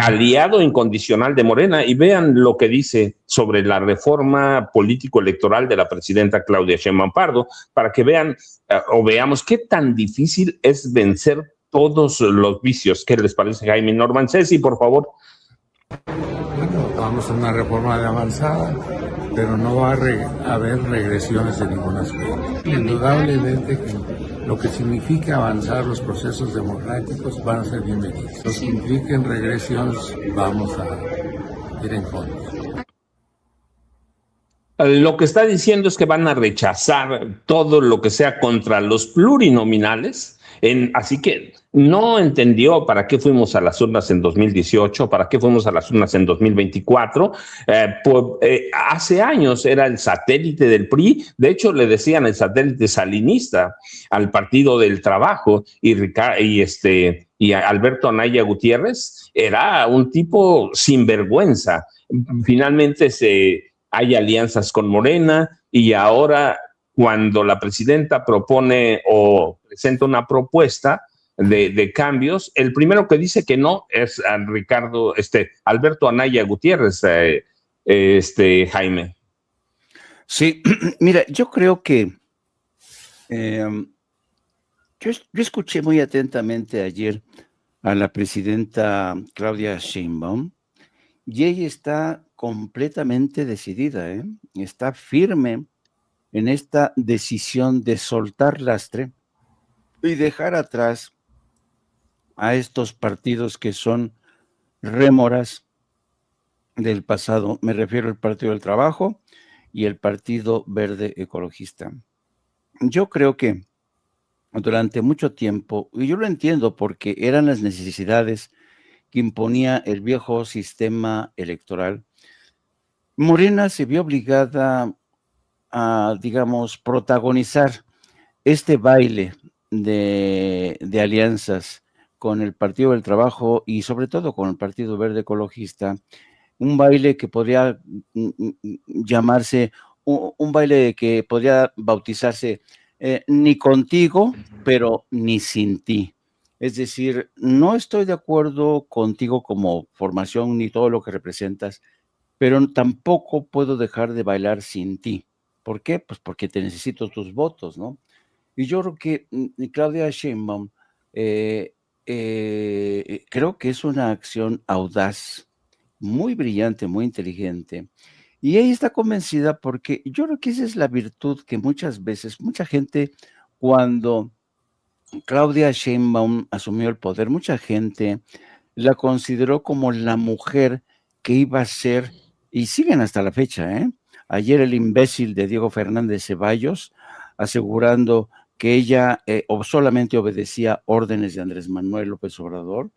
aliado incondicional de Morena, y vean lo que dice sobre la reforma político-electoral de la presidenta Claudia Sheinbaum Pardo, para que vean o veamos qué tan difícil es vencer todos los vicios. ¿Qué les parece, Jaime? Norman, Ceci, por favor. Bueno, vamos a una reforma de avanzada, pero no va a haber regresiones de ningún aspecto. Indudablemente que lo que significa avanzar los procesos democráticos van a ser bienvenidos. Los que impliquen regresiones vamos a ir en contra. Lo que está diciendo es que van a rechazar todo lo que sea contra los plurinominales, así que no entendió para qué fuimos a las urnas en 2018, para qué fuimos a las urnas en 2024. Hace años era el satélite del PRI, de hecho le decían el satélite salinista al Partido del Trabajo, y Alberto Anaya Gutiérrez era un tipo sinvergüenza. Finalmente hay alianzas con Morena, y ahora cuando la presidenta propone o presenta una propuesta de cambios, el primero que dice que no es Alberto Anaya Gutiérrez, Jaime. Sí, mira, yo creo que yo escuché muy atentamente ayer a la presidenta Claudia Sheinbaum, y ella está completamente decidida, está firme en esta decisión de soltar lastre y dejar atrás a estos partidos que son rémoras del pasado. Me refiero al Partido del Trabajo y el Partido Verde Ecologista. Yo creo que durante mucho tiempo, y yo lo entiendo porque eran las necesidades que imponía el viejo sistema electoral, Morena se vio obligada a, digamos, protagonizar este baile de alianzas con el Partido del Trabajo y sobre todo con el Partido Verde Ecologista, un baile que podría llamarse, un baile que podría bautizarse ni contigo, pero ni sin ti. Es decir, no estoy de acuerdo contigo como formación ni todo lo que representas, pero tampoco puedo dejar de bailar sin ti. ¿Por qué? Pues porque te necesito tus votos, ¿no? Y yo creo que Claudia Sheinbaum creo que es una acción audaz, muy brillante, muy inteligente. Y ella está convencida porque yo creo que esa es la virtud que muchas veces, mucha gente, cuando Claudia Sheinbaum asumió el poder, mucha gente la consideró como la mujer que iba a ser, y siguen hasta la fecha, Ayer el imbécil de Diego Fernández Ceballos, asegurando que ella solamente obedecía órdenes de Andrés Manuel López Obrador,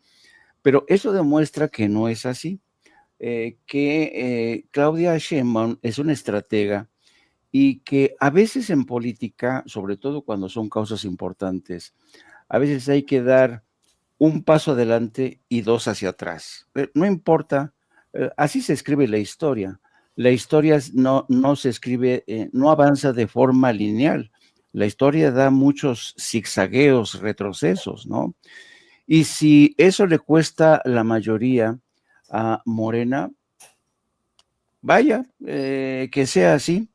pero eso demuestra que no es así, que Claudia Sheinbaum es una estratega y que a veces en política, sobre todo cuando son causas importantes, a veces hay que dar un paso adelante y dos hacia atrás. No importa, así se escribe la historia. La historia no se escribe, no avanza de forma lineal. La historia da muchos zigzagueos, retrocesos, ¿no? Y si eso le cuesta la mayoría a Morena, vaya, que sea así,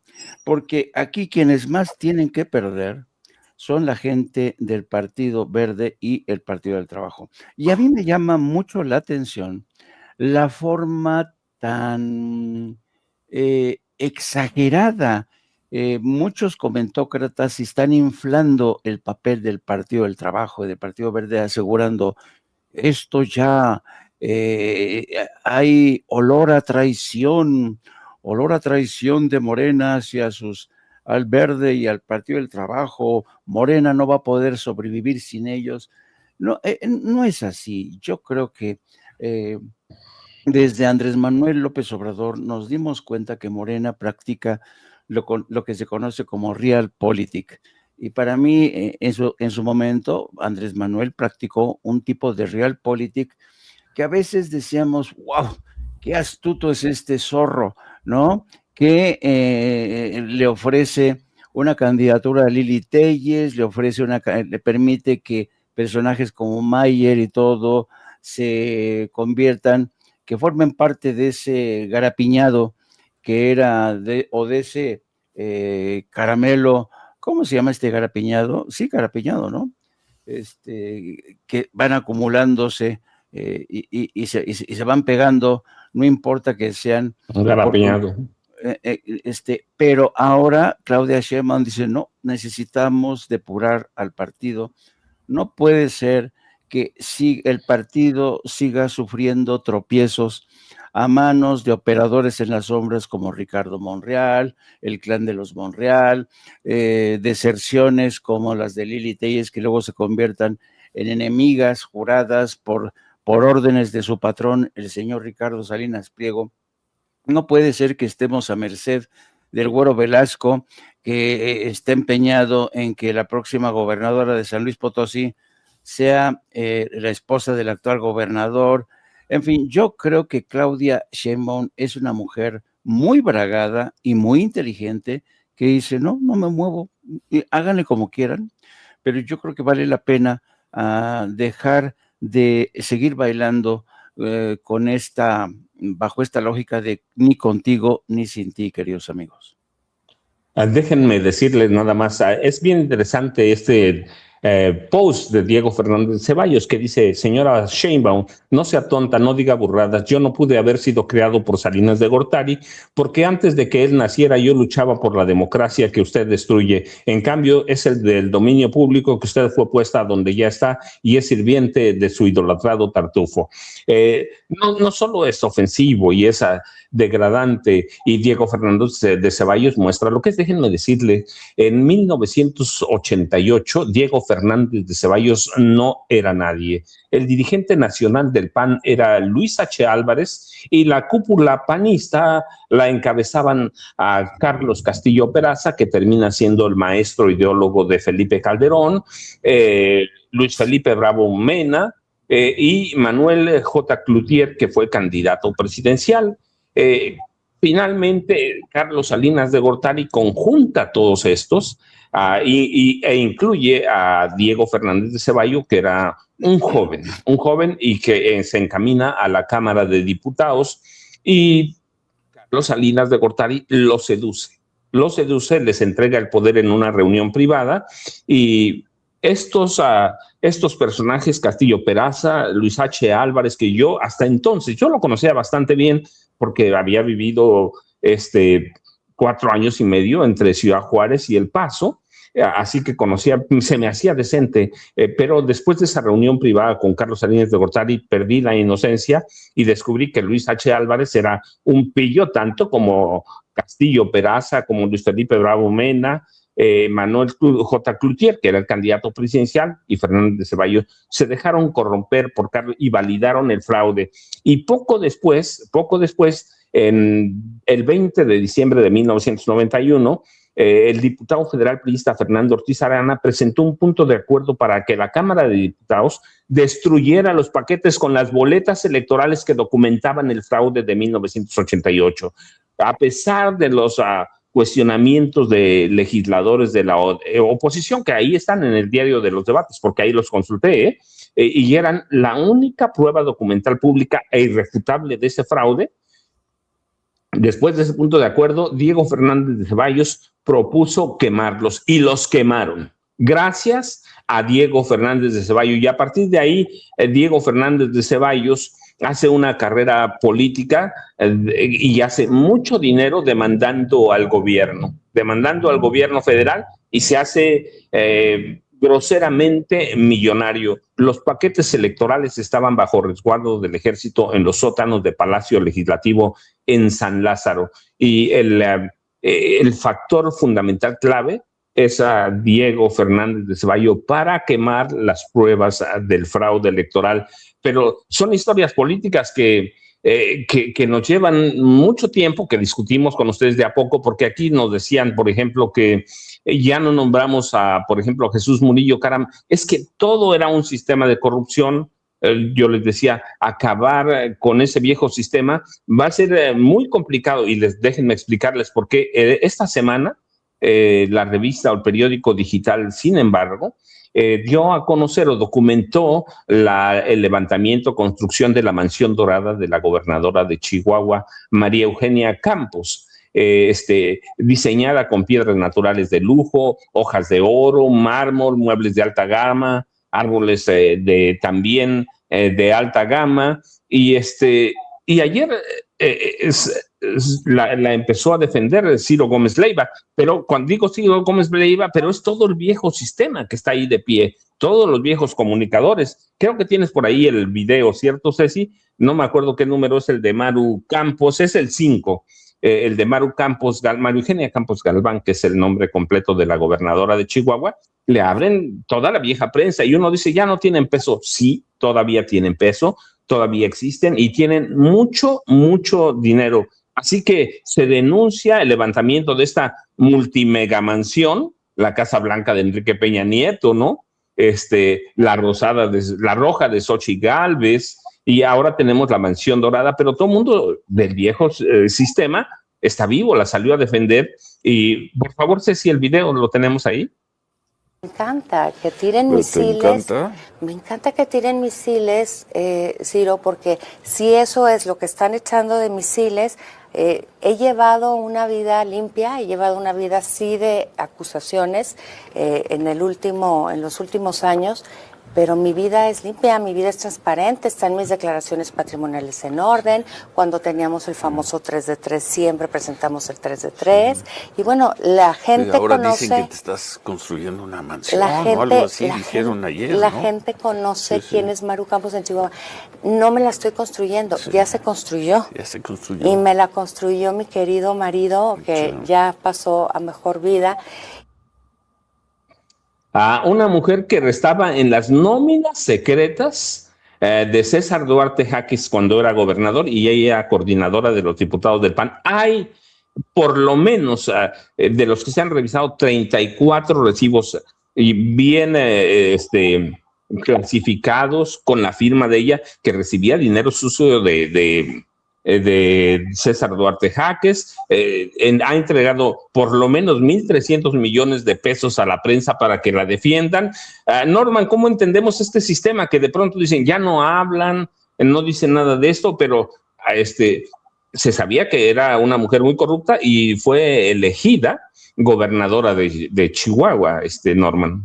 porque aquí quienes más tienen que perder son la gente del Partido Verde y el Partido del Trabajo. Y a mí me llama mucho la atención la forma tan exagerada muchos comentócratas están inflando el papel del Partido del Trabajo y del Partido Verde, asegurando esto ya hay olor a traición de Morena hacia al Verde y al Partido del Trabajo. Morena no va a poder sobrevivir sin ellos. No, no es así. Yo creo que desde Andrés Manuel López Obrador nos dimos cuenta que Morena practica lo que se conoce como realpolitik. Y para mí, en su momento, Andrés Manuel practicó un tipo de realpolitik que a veces decíamos, wow, qué astuto es este zorro, ¿no? Que le ofrece una candidatura a Lili Telles, le permite que personajes como Mayer y todo se conviertan, que formen parte de ese garapiñado que era de ese caramelo. ¿Cómo se llama este garapiñado? Sí, garapiñado, ¿no? Que van acumulándose y se van pegando, no importa que sean garapiñado. Pero ahora Claudia Sheinbaum dice, no, necesitamos depurar al partido. No puede ser que el partido siga sufriendo tropiezos a manos de operadores en las sombras como Ricardo Monreal, el clan de los Monreal, deserciones como las de Lili Telles, que luego se conviertan en enemigas juradas por órdenes de su patrón, el señor Ricardo Salinas Pliego. No puede ser que estemos a merced del Güero Velasco, que está empeñado en que la próxima gobernadora de San Luis Potosí sea la esposa del actual gobernador. En fin, yo creo que Claudia Sheinbaum es una mujer muy bragada y muy inteligente que dice, no me muevo, háganle como quieran, pero yo creo que vale la pena dejar de seguir bailando bajo esta lógica de ni contigo ni sin ti, queridos amigos. Déjenme decirles nada más, es bien interesante este post de Diego Fernández Ceballos que dice, señora Sheinbaum, no sea tonta, no diga burradas, yo no pude haber sido creado por Salinas de Gortari porque antes de que él naciera yo luchaba por la democracia que usted destruye, en cambio es el del dominio público que usted fue puesta donde ya está y es sirviente de su idolatrado tartufo. No solo es ofensivo y es degradante, y Diego Fernández de Ceballos muestra lo que es. Déjenme decirle, en 1988 Diego Fernández de Ceballos no era nadie. El dirigente nacional del PAN era Luis H. Álvarez y la cúpula panista la encabezaban a Carlos Castillo Peraza, que termina siendo el maestro ideólogo de Felipe Calderón, Luis Felipe Bravo Mena, y Manuel J. Cloutier, que fue candidato presidencial. Finalmente, Carlos Salinas de Gortari conjunta a todos estos e incluye a Diego Fernández de Ceballos, que era un joven y que se encamina a la Cámara de Diputados, y Carlos Salinas de Gortari lo seduce, les entrega el poder en una reunión privada y estos personajes, Castillo Peraza, Luis H. Álvarez, que yo hasta entonces, yo lo conocía bastante bien porque había vivido 4 años y medio entre Ciudad Juárez y El Paso, así que se me hacía decente, pero después de esa reunión privada con Carlos Salinas de Gortari perdí la inocencia y descubrí que Luis H. Álvarez era un pillo tanto como Castillo Peraza, como Luis Felipe Bravo Mena, Manuel J. Cloutier, que era el candidato presidencial, y Fernández de Ceballos, se dejaron corromper por Carlos y validaron el fraude. Y poco después, en el 20 de diciembre de 1991, el diputado federal priista Fernando Ortiz Arana presentó un punto de acuerdo para que la Cámara de Diputados destruyera los paquetes con las boletas electorales que documentaban el fraude de 1988. A pesar de los cuestionamientos de legisladores de la oposición, que ahí están en el diario de los debates, porque ahí los consulté, y eran la única prueba documental pública e irrefutable de ese fraude. Después de ese punto de acuerdo, Diego Fernández de Ceballos propuso quemarlos y los quemaron. Gracias a Diego Fernández de Ceballos. Y a partir de ahí, Diego Fernández de Ceballos hace una carrera política y hace mucho dinero demandando al gobierno. demandando al gobierno federal y se hace groseramente millonario. Los paquetes electorales estaban bajo resguardo del ejército en los sótanos de Palacio Legislativo en San Lázaro. Y el factor fundamental clave es a Diego Fernández de Ceballos para quemar las pruebas del fraude electoral. Pero son historias políticas que nos llevan mucho tiempo, que discutimos con ustedes de a poco, porque aquí nos decían, por ejemplo, que ya no nombramos por ejemplo, a Jesús Murillo Caram. Es que todo era un sistema de corrupción. Yo les decía, acabar con ese viejo sistema va a ser muy complicado, y déjenme explicarles por qué. Esta semana, la revista o el periódico digital, sin embargo, dio a conocer o documentó el levantamiento, construcción de la mansión dorada de la gobernadora de Chihuahua, María Eugenia Campos, diseñada con piedras naturales de lujo, hojas de oro, mármol, muebles de alta gama, árboles también de alta gama, y ayer la empezó a defender Ciro Gómez Leiva, pero cuando digo Ciro Gómez Leiva, pero es todo el viejo sistema que está ahí de pie, todos los viejos comunicadores. Creo que tienes por ahí el video, ¿cierto, Ceci? No me acuerdo qué número es el de Maru Campos, es el 5, el de Maru Eugenia Campos Galván, que es el nombre completo de la gobernadora de Chihuahua. Le abren toda la vieja prensa y uno dice, ya no tienen peso. Sí, todavía tienen peso, todavía existen y tienen mucho, mucho dinero. Así que se denuncia el levantamiento de esta multimega mansión, la Casa Blanca de Enrique Peña Nieto, ¿no? La Roja de Xochitl Gálvez, y ahora tenemos la Mansión Dorada, pero todo el mundo del viejo sistema está vivo, la salió a defender. Y por favor, Ceci, el video lo tenemos ahí. Me encanta que tiren misiles. Me encanta que tiren misiles, Ciro, porque si eso es lo que están echando de misiles, he llevado una vida limpia, he llevado una vida sí de acusaciones en los últimos años, pero mi vida es limpia, mi vida es transparente, están mis declaraciones patrimoniales en orden. Cuando teníamos el famoso 3 de 3, siempre presentamos el 3 de 3. Y bueno, la gente ahora conoce... dicen que te estás construyendo una mansión la gente, o algo así, dijeron ayer, La ¿no? gente conoce quién es Maru Campos en Chihuahua. No me la estoy construyendo, ya se construyó. Ya se construyó. Y me la construyó mi querido marido, que ya pasó a mejor vida. A una mujer que restaba en las nóminas secretas de César Duarte Jaques cuando era gobernador, y ella coordinadora de los diputados del PAN. Hay por lo menos de los que se han revisado 34 recibos y bien clasificados con la firma de ella, que recibía dinero sucio de César Duarte Jaques. Ha entregado por lo menos 1,300 millones de pesos a la prensa para que la defiendan. Norman, ¿cómo entendemos este sistema que de pronto dicen ya no hablan, no dicen nada de esto, pero se sabía que era una mujer muy corrupta y fue elegida gobernadora de Chihuahua, Norman?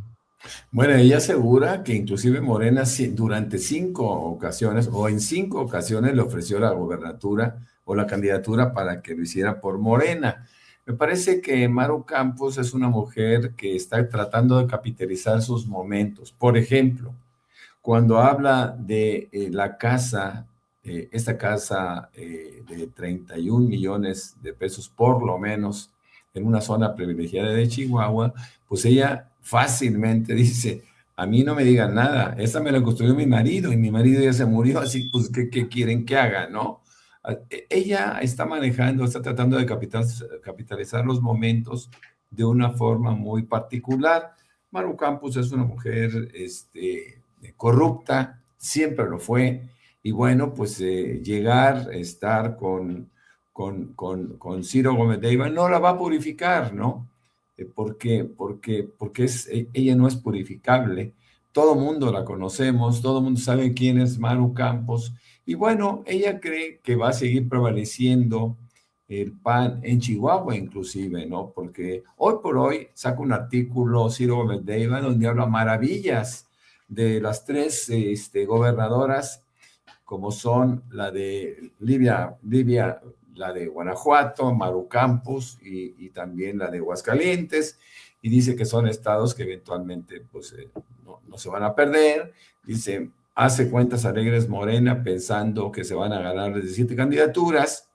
Bueno, ella asegura que inclusive Morena durante 5 ocasiones o en 5 ocasiones le ofreció la gobernatura o la candidatura para que lo hiciera por Morena. Me parece que Maru Campos es una mujer que está tratando de capitalizar sus momentos. Por ejemplo, cuando habla de la casa, esta casa de 31 millones de pesos por lo menos en una zona privilegiada de Chihuahua, pues ella fácilmente dice, a mí no me digan nada, esta me la construyó mi marido y mi marido ya se murió, así pues, ¿qué quieren que haga, no? Ella está tratando de capitalizar los momentos de una forma muy particular. Maru Campos es una mujer corrupta, siempre lo fue, y bueno, pues llegar a estar con Ciro Gómez Leiva no la va a purificar, ¿no? Porque ella no es purificable. Todo mundo la conocemos, todo mundo sabe quién es Maru Campos, y bueno, ella cree que va a seguir prevaleciendo el PAN en Chihuahua inclusive, ¿no? Porque hoy por hoy saca un artículo Ciro Gómez Leiva donde habla maravillas de las 3 gobernadoras, como son la de la de Guanajuato, Maru Campos y también la de Aguascalientes, y dice que son estados que eventualmente pues, no se van a perder. Dice, hace cuentas alegres Morena pensando que se van a ganar 17 candidaturas,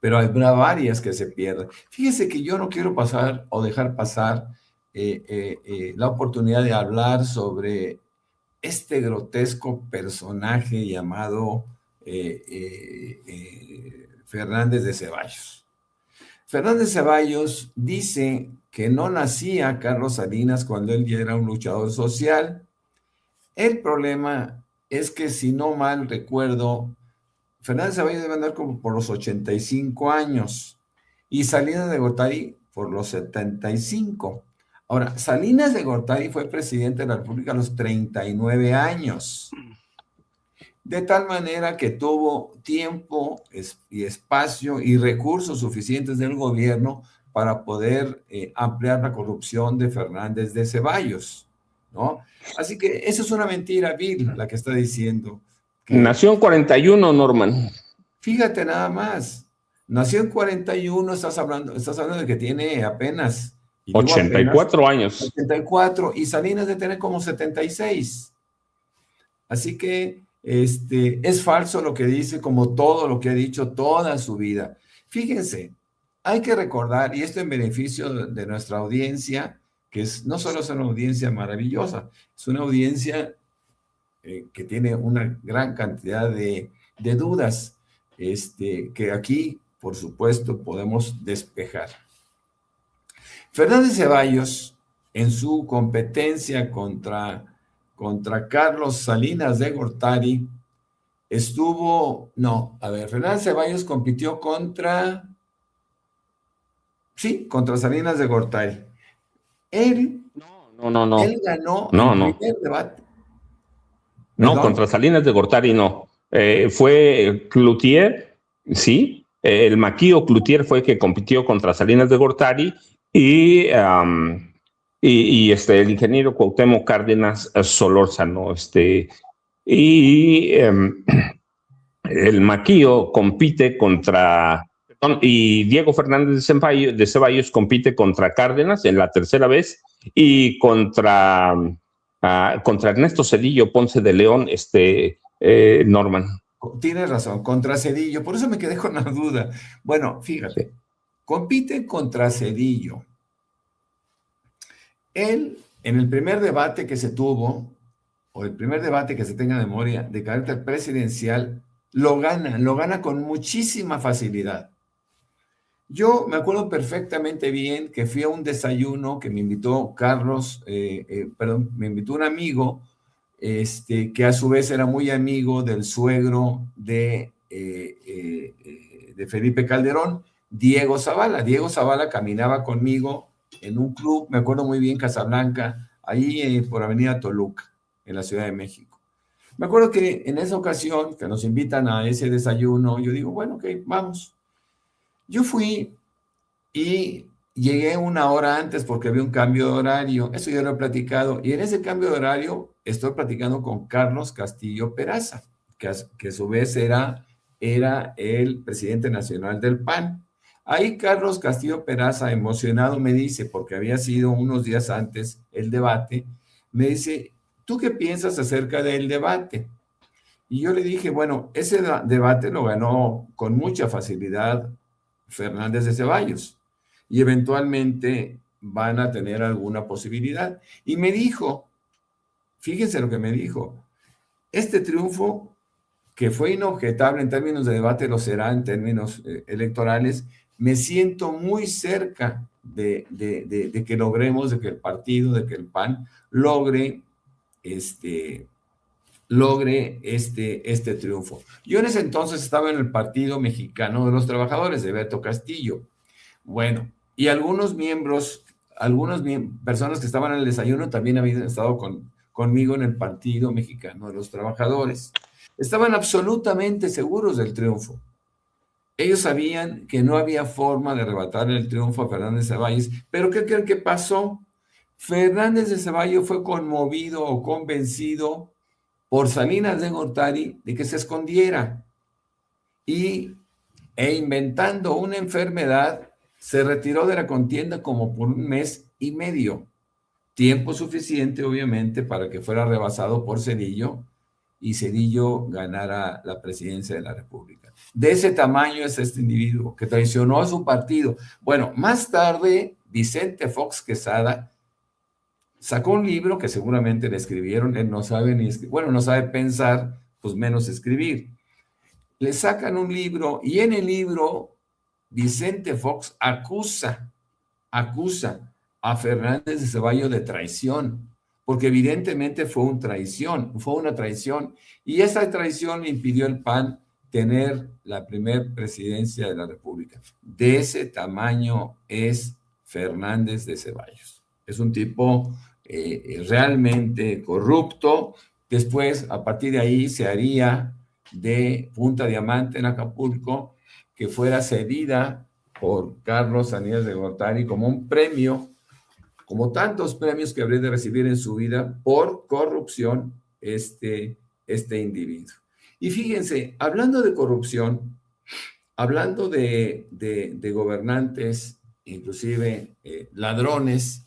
pero habrá varias que se pierden. Fíjese que yo no quiero pasar o dejar pasar la oportunidad de hablar sobre este grotesco personaje llamado Fernández de Ceballos. Fernández de Ceballos dice que no nacía Carlos Salinas cuando él ya era un luchador social. El problema es que, si no mal recuerdo, Fernández de Ceballos debe andar como por los 85 años y Salinas de Gortari por los 75. Ahora, Salinas de Gortari fue presidente de la República a los 39 años. De tal manera que tuvo tiempo y espacio y recursos suficientes del gobierno para poder ampliar la corrupción de Fernández de Ceballos, ¿no? Así que eso es una mentira vil, la que está diciendo. Nació en 41, Norman. Fíjate nada más. Nació en 41, estás hablando de que tiene apenas... 84 años. 84, y Salinas de tener como 76. Así que es falso lo que dice, como todo lo que ha dicho toda su vida. Fíjense, hay que recordar, y esto en beneficio de nuestra audiencia, que no solo es una audiencia maravillosa, es una audiencia que tiene una gran cantidad de dudas, que aquí, por supuesto, podemos despejar. Fernández Ceballos, en su competencia contra Carlos Salinas de Gortari, Fernández Ceballos compitió contra Salinas de Gortari. Él ganó el primer debate. No, contra Salinas de Gortari no. Fue Cloutier, sí. El Maquío Cloutier fue el que compitió contra Salinas de Gortari y el ingeniero Cuauhtémoc Cárdenas Solórzano. El Maquío compite contra... Y Diego Fernández de Ceballos compite contra Cárdenas en la tercera vez y contra Ernesto Zedillo Ponce de León, Norman. Tienes razón, contra Zedillo, por eso me quedé con la duda. Bueno, fíjate, compite contra Zedillo. Él, en el primer debate que se tuvo, o el primer debate que se tenga de memoria, de carácter presidencial, lo gana con muchísima facilidad. Yo me acuerdo perfectamente bien que fui a un desayuno que me invitó me invitó un amigo, que a su vez era muy amigo del suegro de Felipe Calderón, Diego Zavala. Diego Zavala caminaba conmigo en un club, me acuerdo muy bien, Casablanca, ahí por Avenida Toluca, en la Ciudad de México. Me acuerdo que en esa ocasión que nos invitan a ese desayuno, yo digo, bueno, ok, vamos. Yo fui y llegué una hora antes porque había un cambio de horario. Eso ya lo he platicado. Y en ese cambio de horario estoy platicando con Carlos Castillo Peraza, que a su vez era el presidente nacional del PAN. Ahí Carlos Castillo Peraza, emocionado, me dice, porque había sido unos días antes el debate, me dice, ¿tú qué piensas acerca del debate? Y yo le dije, bueno, ese debate lo ganó con mucha facilidad Fernández de Ceballos y eventualmente van a tener alguna posibilidad. Y me dijo, fíjense lo que me dijo, este triunfo, que fue inobjetable en términos de debate, lo será en términos electorales, me siento muy cerca de que logremos, de que el partido, de que el PAN logre este triunfo. Yo en ese entonces estaba en el Partido Mexicano de los Trabajadores, de Beto Castillo. Bueno, y algunos personas que estaban en el desayuno también habían estado conmigo en el Partido Mexicano de los Trabajadores. Estaban absolutamente seguros del triunfo. Ellos sabían que no había forma de arrebatar el triunfo a Fernández de Ceballos, pero ¿qué creen que pasó? Fernández de Ceballos fue conmovido o convencido por Salinas de Gortari de que se escondiera. Y e inventando una enfermedad, se retiró de la contienda como por 1 mes y medio. Tiempo suficiente, obviamente, para que fuera rebasado por Zedillo y Zedillo ganara la presidencia de la República. De ese tamaño es este individuo que traicionó a su partido. Bueno, más tarde, Vicente Fox Quesada sacó un libro que seguramente le escribieron. Él no sabe ni escribir, bueno, no sabe pensar, pues menos escribir. Le sacan un libro y en el libro Vicente Fox acusa a Fernández de Ceballos de traición, porque evidentemente fue una traición, y esa traición le impidió al PAN tener la primera presidencia de la República. De ese tamaño es Fernández de Ceballos. Es un tipo realmente corrupto. Después, a partir de ahí, se haría de Punta Diamante en Acapulco, que fuera cedida por Carlos Salinas de Gortari como un premio, como tantos premios que habría de recibir en su vida por corrupción este individuo. Y fíjense, hablando de corrupción, hablando de gobernantes, inclusive ladrones,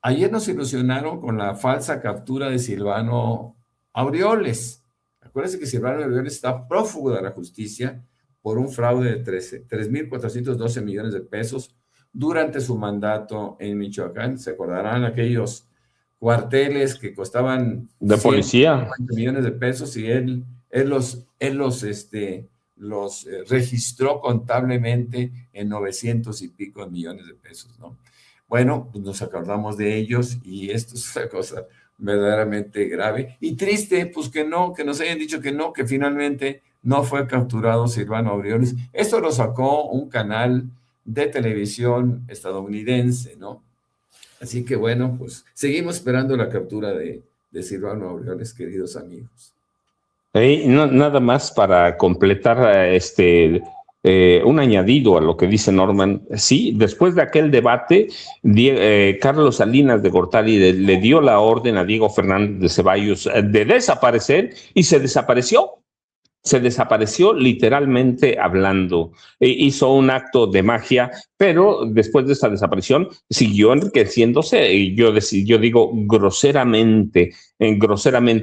ayer nos ilusionaron con la falsa captura de Silvano Aureoles. Acuérdense que Silvano Aureoles está prófugo de la justicia por un fraude de 3,412 millones de pesos durante su mandato en Michoacán. Se acordarán aquellos cuarteles que costaban de policía millones de pesos, y él los registró contablemente en 900 y pico millones de pesos, ¿no? Bueno, pues nos acordamos de ellos, y esto es una cosa verdaderamente grave y triste, pues que nos hayan dicho que no, que finalmente no fue capturado Silvano Aureoles. Esto lo sacó un canal de televisión estadounidense, ¿no? Así que bueno, pues seguimos esperando la captura de Silvano Aureoles, queridos amigos. Nada más para completar un añadido a lo que dice Norman. Sí, después de aquel debate, Carlos Salinas de Gortari le dio la orden a Diego Fernández de Ceballos de desaparecer, y se desapareció. Se desapareció literalmente hablando. Hizo un acto de magia, pero después de esa desaparición siguió enriqueciéndose, y yo digo groseramente,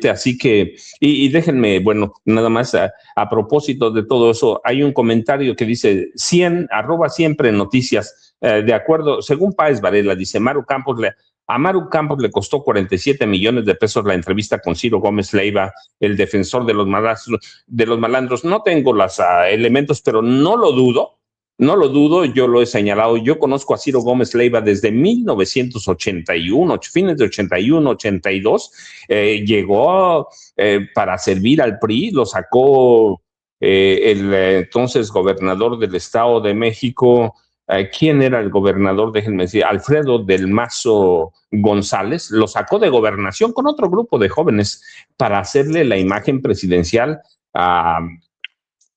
así que, y déjenme, bueno, nada más a propósito de todo eso, hay un comentario que dice, @siempre noticias, de acuerdo, según Páez Varela, dice, a Maru Campos le costó 47 millones de pesos la entrevista con Ciro Gómez Leiva, el defensor de los malandros. No tengo los elementos, pero no lo dudo, yo lo he señalado. Yo conozco a Ciro Gómez Leiva desde 1981, fines de 81, 82. Llegó para servir al PRI, lo sacó el entonces gobernador del Estado de México. ¿Quién era el gobernador? Déjenme decir, Alfredo del Mazo González. Lo sacó de gobernación con otro grupo de jóvenes para hacerle la imagen presidencial a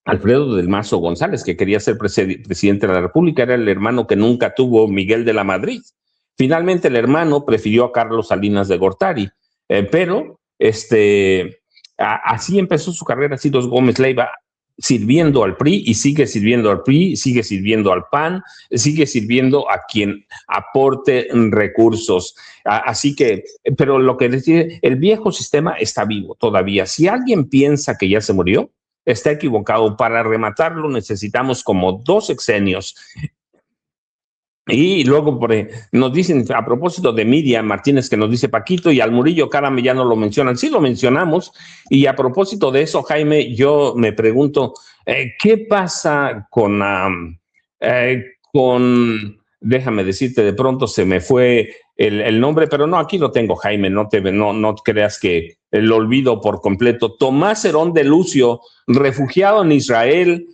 Alfredo del Mazo González, que quería ser presidente de la República. Era el hermano que nunca tuvo Miguel de la Madrid. Finalmente el hermano prefirió a Carlos Salinas de Gortari, pero así empezó su carrera Ciro Gómez Leiva, sirviendo al PRI, y sigue sirviendo al PRI, sigue sirviendo al PAN, sigue sirviendo a quien aporte recursos. Así que, pero lo que decía, el viejo sistema está vivo todavía. Si alguien piensa que ya se murió, está equivocado. Para rematarlo necesitamos como 2 sexenios. Y luego nos dicen, a propósito de Miriam Martínez, que nos dice Paquito, y al Murillo Karam ya no lo mencionan. Sí lo mencionamos, y a propósito de eso, Jaime, yo me pregunto, ¿qué pasa déjame decirte, de pronto se me fue el nombre, pero no, aquí lo tengo, Jaime, no creas que lo olvido por completo. Tomás Herón de Lucio, refugiado en Israel,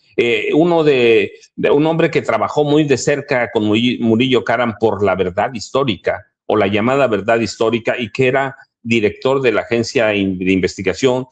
un hombre que trabajó muy de cerca con Murillo Karam por la verdad histórica, o la llamada verdad histórica, y que era director de la agencia de investigación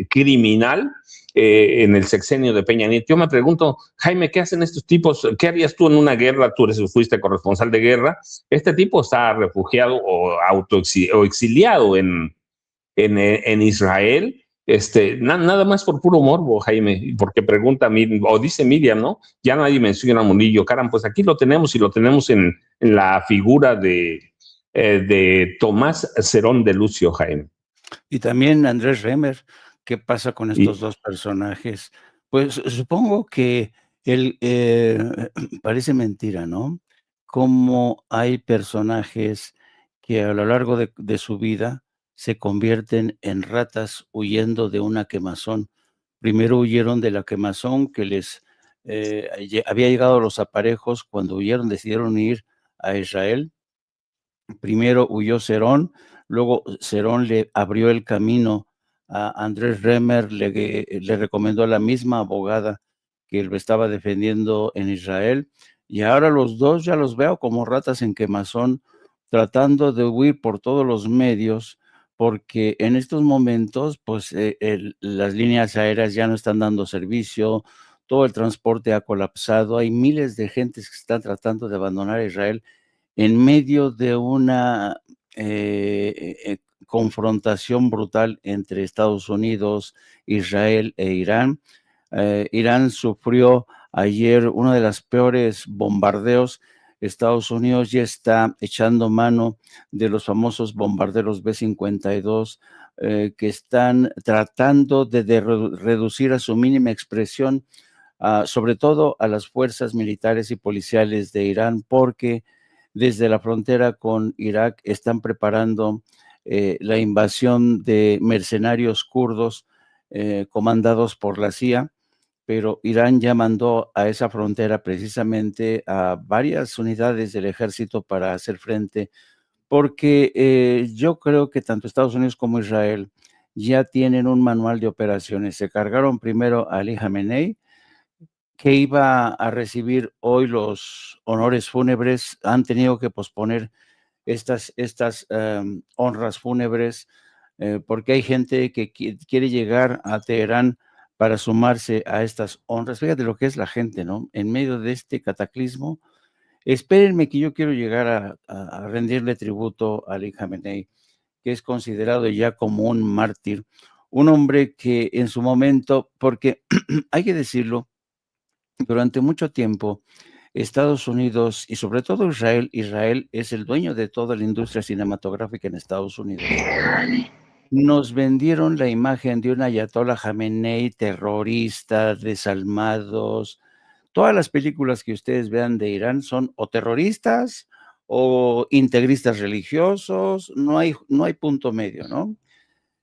criminal en el sexenio de Peña Nieto. Yo me pregunto, Jaime, ¿qué hacen estos tipos? ¿Qué harías tú en una guerra? Tú fuiste corresponsal de guerra. Este tipo está refugiado o exiliado en Israel, Nada más por puro morbo, Jaime, porque pregunta, o dice Miriam, ¿no? Ya nadie menciona a Murillo. Caram, pues aquí lo tenemos y lo tenemos en la figura de Tomás Cerón de Lucio, Jaime. Y también Andrés Remer. ¿Qué pasa con estos dos personajes? Pues supongo que parece mentira, ¿no? Cómo hay personajes que a lo largo de su vida se convierten en ratas huyendo de una quemazón. Primero huyeron de la quemazón que les había llegado a los aparejos cuando huyeron, decidieron ir a Israel. Primero huyó Cerón, luego Cerón le abrió el camino a Andrés Remer, le recomendó a la misma abogada que lo estaba defendiendo en Israel, y ahora los dos ya los veo como ratas en quemazón, tratando de huir por todos los medios, porque en estos momentos, pues las líneas aéreas ya no están dando servicio, todo el transporte ha colapsado, hay miles de gentes que están tratando de abandonar Israel en medio de una confrontación brutal entre Estados Unidos, Israel e Irán. Irán sufrió ayer uno de los peores bombardeos. Estados Unidos ya está echando mano de los famosos bombarderos B-52 que están tratando de reducir a su mínima expresión, sobre todo a las fuerzas militares y policiales de Irán, porque desde la frontera con Irak están preparando la invasión de mercenarios kurdos comandados por la CIA, pero Irán ya mandó a esa frontera precisamente a varias unidades del ejército para hacer frente, porque yo creo que tanto Estados Unidos como Israel ya tienen un manual de operaciones. Se cargaron primero a Ali Khamenei, que iba a recibir hoy los honores fúnebres. Han tenido que posponer estas honras fúnebres porque hay gente que quiere llegar a Teherán para sumarse a estas honras. Fíjate lo que es la gente, ¿no? En medio de este cataclismo, espérenme que yo quiero llegar a rendirle tributo a Ali Khamenei, que es considerado ya como un mártir, un hombre que en su momento, porque hay que decirlo, durante mucho tiempo, Estados Unidos y sobre todo Israel es el dueño de toda la industria cinematográfica en Estados Unidos. Nos vendieron la imagen de un ayatollah Jamenei terrorista, desalmados. Todas las películas que ustedes vean de Irán son o terroristas o integristas religiosos, no hay punto medio, ¿no?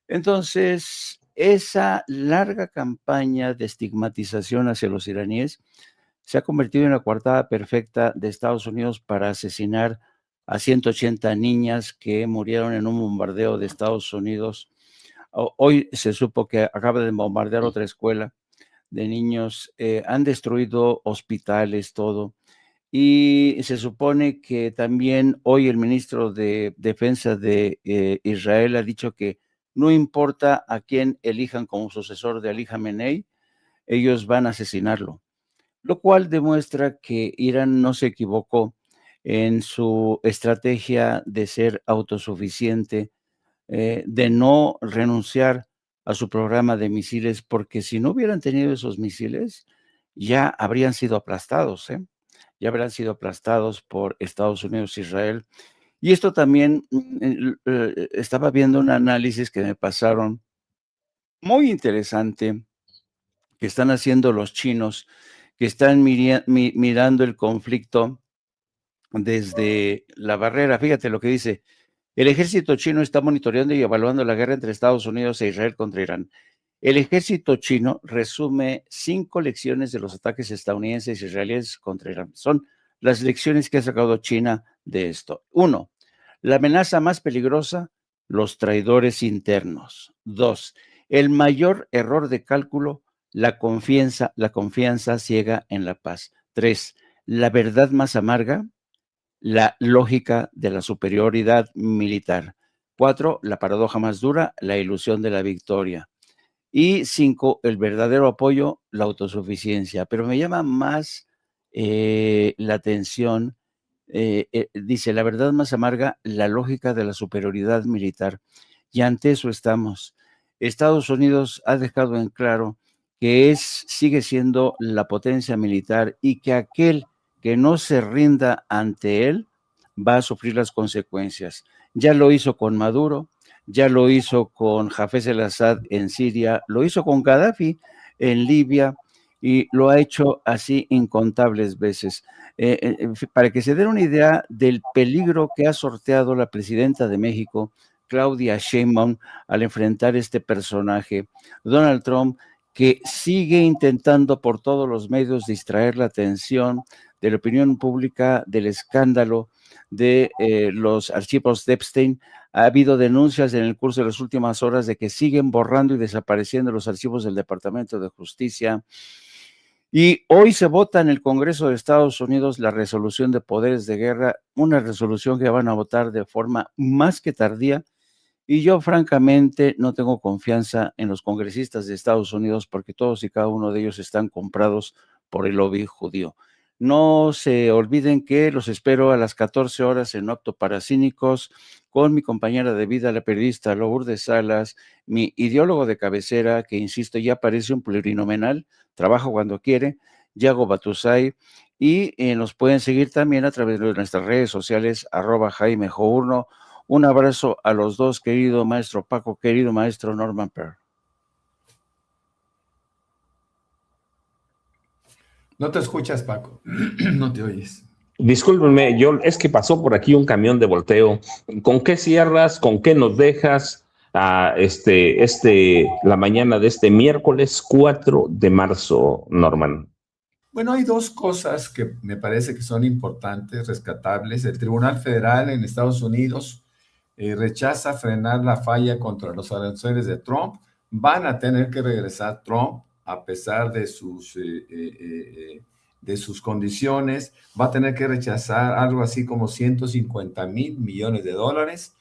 Entonces, esa larga campaña de estigmatización hacia los iraníes se ha convertido en la coartada perfecta de Estados Unidos para asesinar a 180 niñas que murieron en un bombardeo de Estados Unidos. Hoy se supo que acaba de bombardear otra escuela de niños, han destruido hospitales, todo. Y se supone que también hoy el ministro de Defensa de Israel ha dicho que no importa a quién elijan como sucesor de Ali Khamenei, ellos van a asesinarlo, lo cual demuestra que Irán no se equivocó en su estrategia de ser autosuficiente, de no renunciar a su programa de misiles, porque si no hubieran tenido esos misiles, ya habrían sido aplastados, ya habrán sido aplastados por Estados Unidos e Israel. Y esto también, estaba viendo un análisis que me pasaron muy interesante, que están haciendo los chinos, que están mirando el conflicto desde la barrera. Fíjate lo que dice: el ejército chino está monitoreando y evaluando la guerra entre Estados Unidos e Israel contra Irán. El ejército chino resume 5 lecciones de los ataques estadounidenses e israelíes contra Irán. Son las lecciones que ha sacado China de esto. 1, la amenaza más peligrosa, los traidores internos. 2, el mayor error de cálculo, la confianza ciega en la paz. 3, la verdad más amarga, la lógica de la superioridad militar. 4, la paradoja más dura, la ilusión de la victoria. Y 5, el verdadero apoyo, la autosuficiencia. Pero me llama más la atención, dice, la verdad más amarga, la lógica de la superioridad militar. Y ante eso estamos. Estados Unidos ha dejado en claro que sigue siendo la potencia militar y que aquel que no se rinda ante él va a sufrir las consecuencias. Ya lo hizo con Maduro, ya lo hizo con Hafez el-Assad en Siria, lo hizo con Gaddafi en Libia y lo ha hecho así incontables veces. Para que se den una idea del peligro que ha sorteado la presidenta de México, Claudia Sheinbaum, al enfrentar este personaje, Donald Trump, que sigue intentando por todos los medios distraer la atención de la opinión pública del escándalo de los archivos de Epstein. Ha habido denuncias en el curso de las últimas horas de que siguen borrando y desapareciendo los archivos del Departamento de Justicia. Y hoy se vota en el Congreso de Estados Unidos la resolución de poderes de guerra, una resolución que van a votar de forma más que tardía. Y yo francamente no tengo confianza en los congresistas de Estados Unidos porque todos y cada uno de ellos están comprados por el lobby judío. No se olviden que los espero a las 14 horas en Octo para Cínicos con mi compañera de vida, la periodista Lourdes Salas, mi ideólogo de cabecera, que insisto, ya parece un plurinominal, trabaja cuando quiere, Yago Batusay, y nos pueden seguir también a través de nuestras redes sociales, @JaimeJourno. Un abrazo a los dos, querido maestro Paco, querido maestro Norman Pearl. No te escuchas, Paco. No te oyes. Discúlpenme, es que pasó por aquí un camión de volteo. ¿Con qué cierras? ¿Con qué nos dejas la mañana de este miércoles 4 de marzo, Norman? Bueno, hay dos cosas que me parece que son importantes, rescatables. El Tribunal Federal en Estados Unidos rechaza frenar la falla contra los aranceles de Trump. Van a tener que regresar Trump a pesar de sus condiciones. Va a tener que rechazar algo así como $150,000 millones.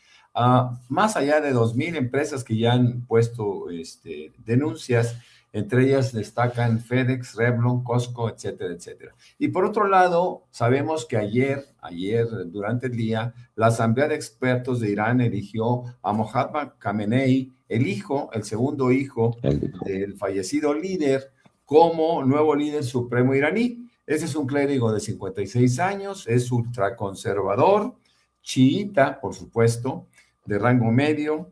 Más allá de 2,000 empresas que ya han puesto denuncias. Entre ellas destacan FedEx, Revlon, Costco, etcétera, etcétera. Y por otro lado, sabemos que ayer durante el día, la Asamblea de Expertos de Irán eligió a Mohammad Khamenei, el segundo hijo del fallecido líder, como nuevo líder supremo iraní. Ese es un clérigo de 56 años, es ultraconservador, chiita, por supuesto, de rango medio.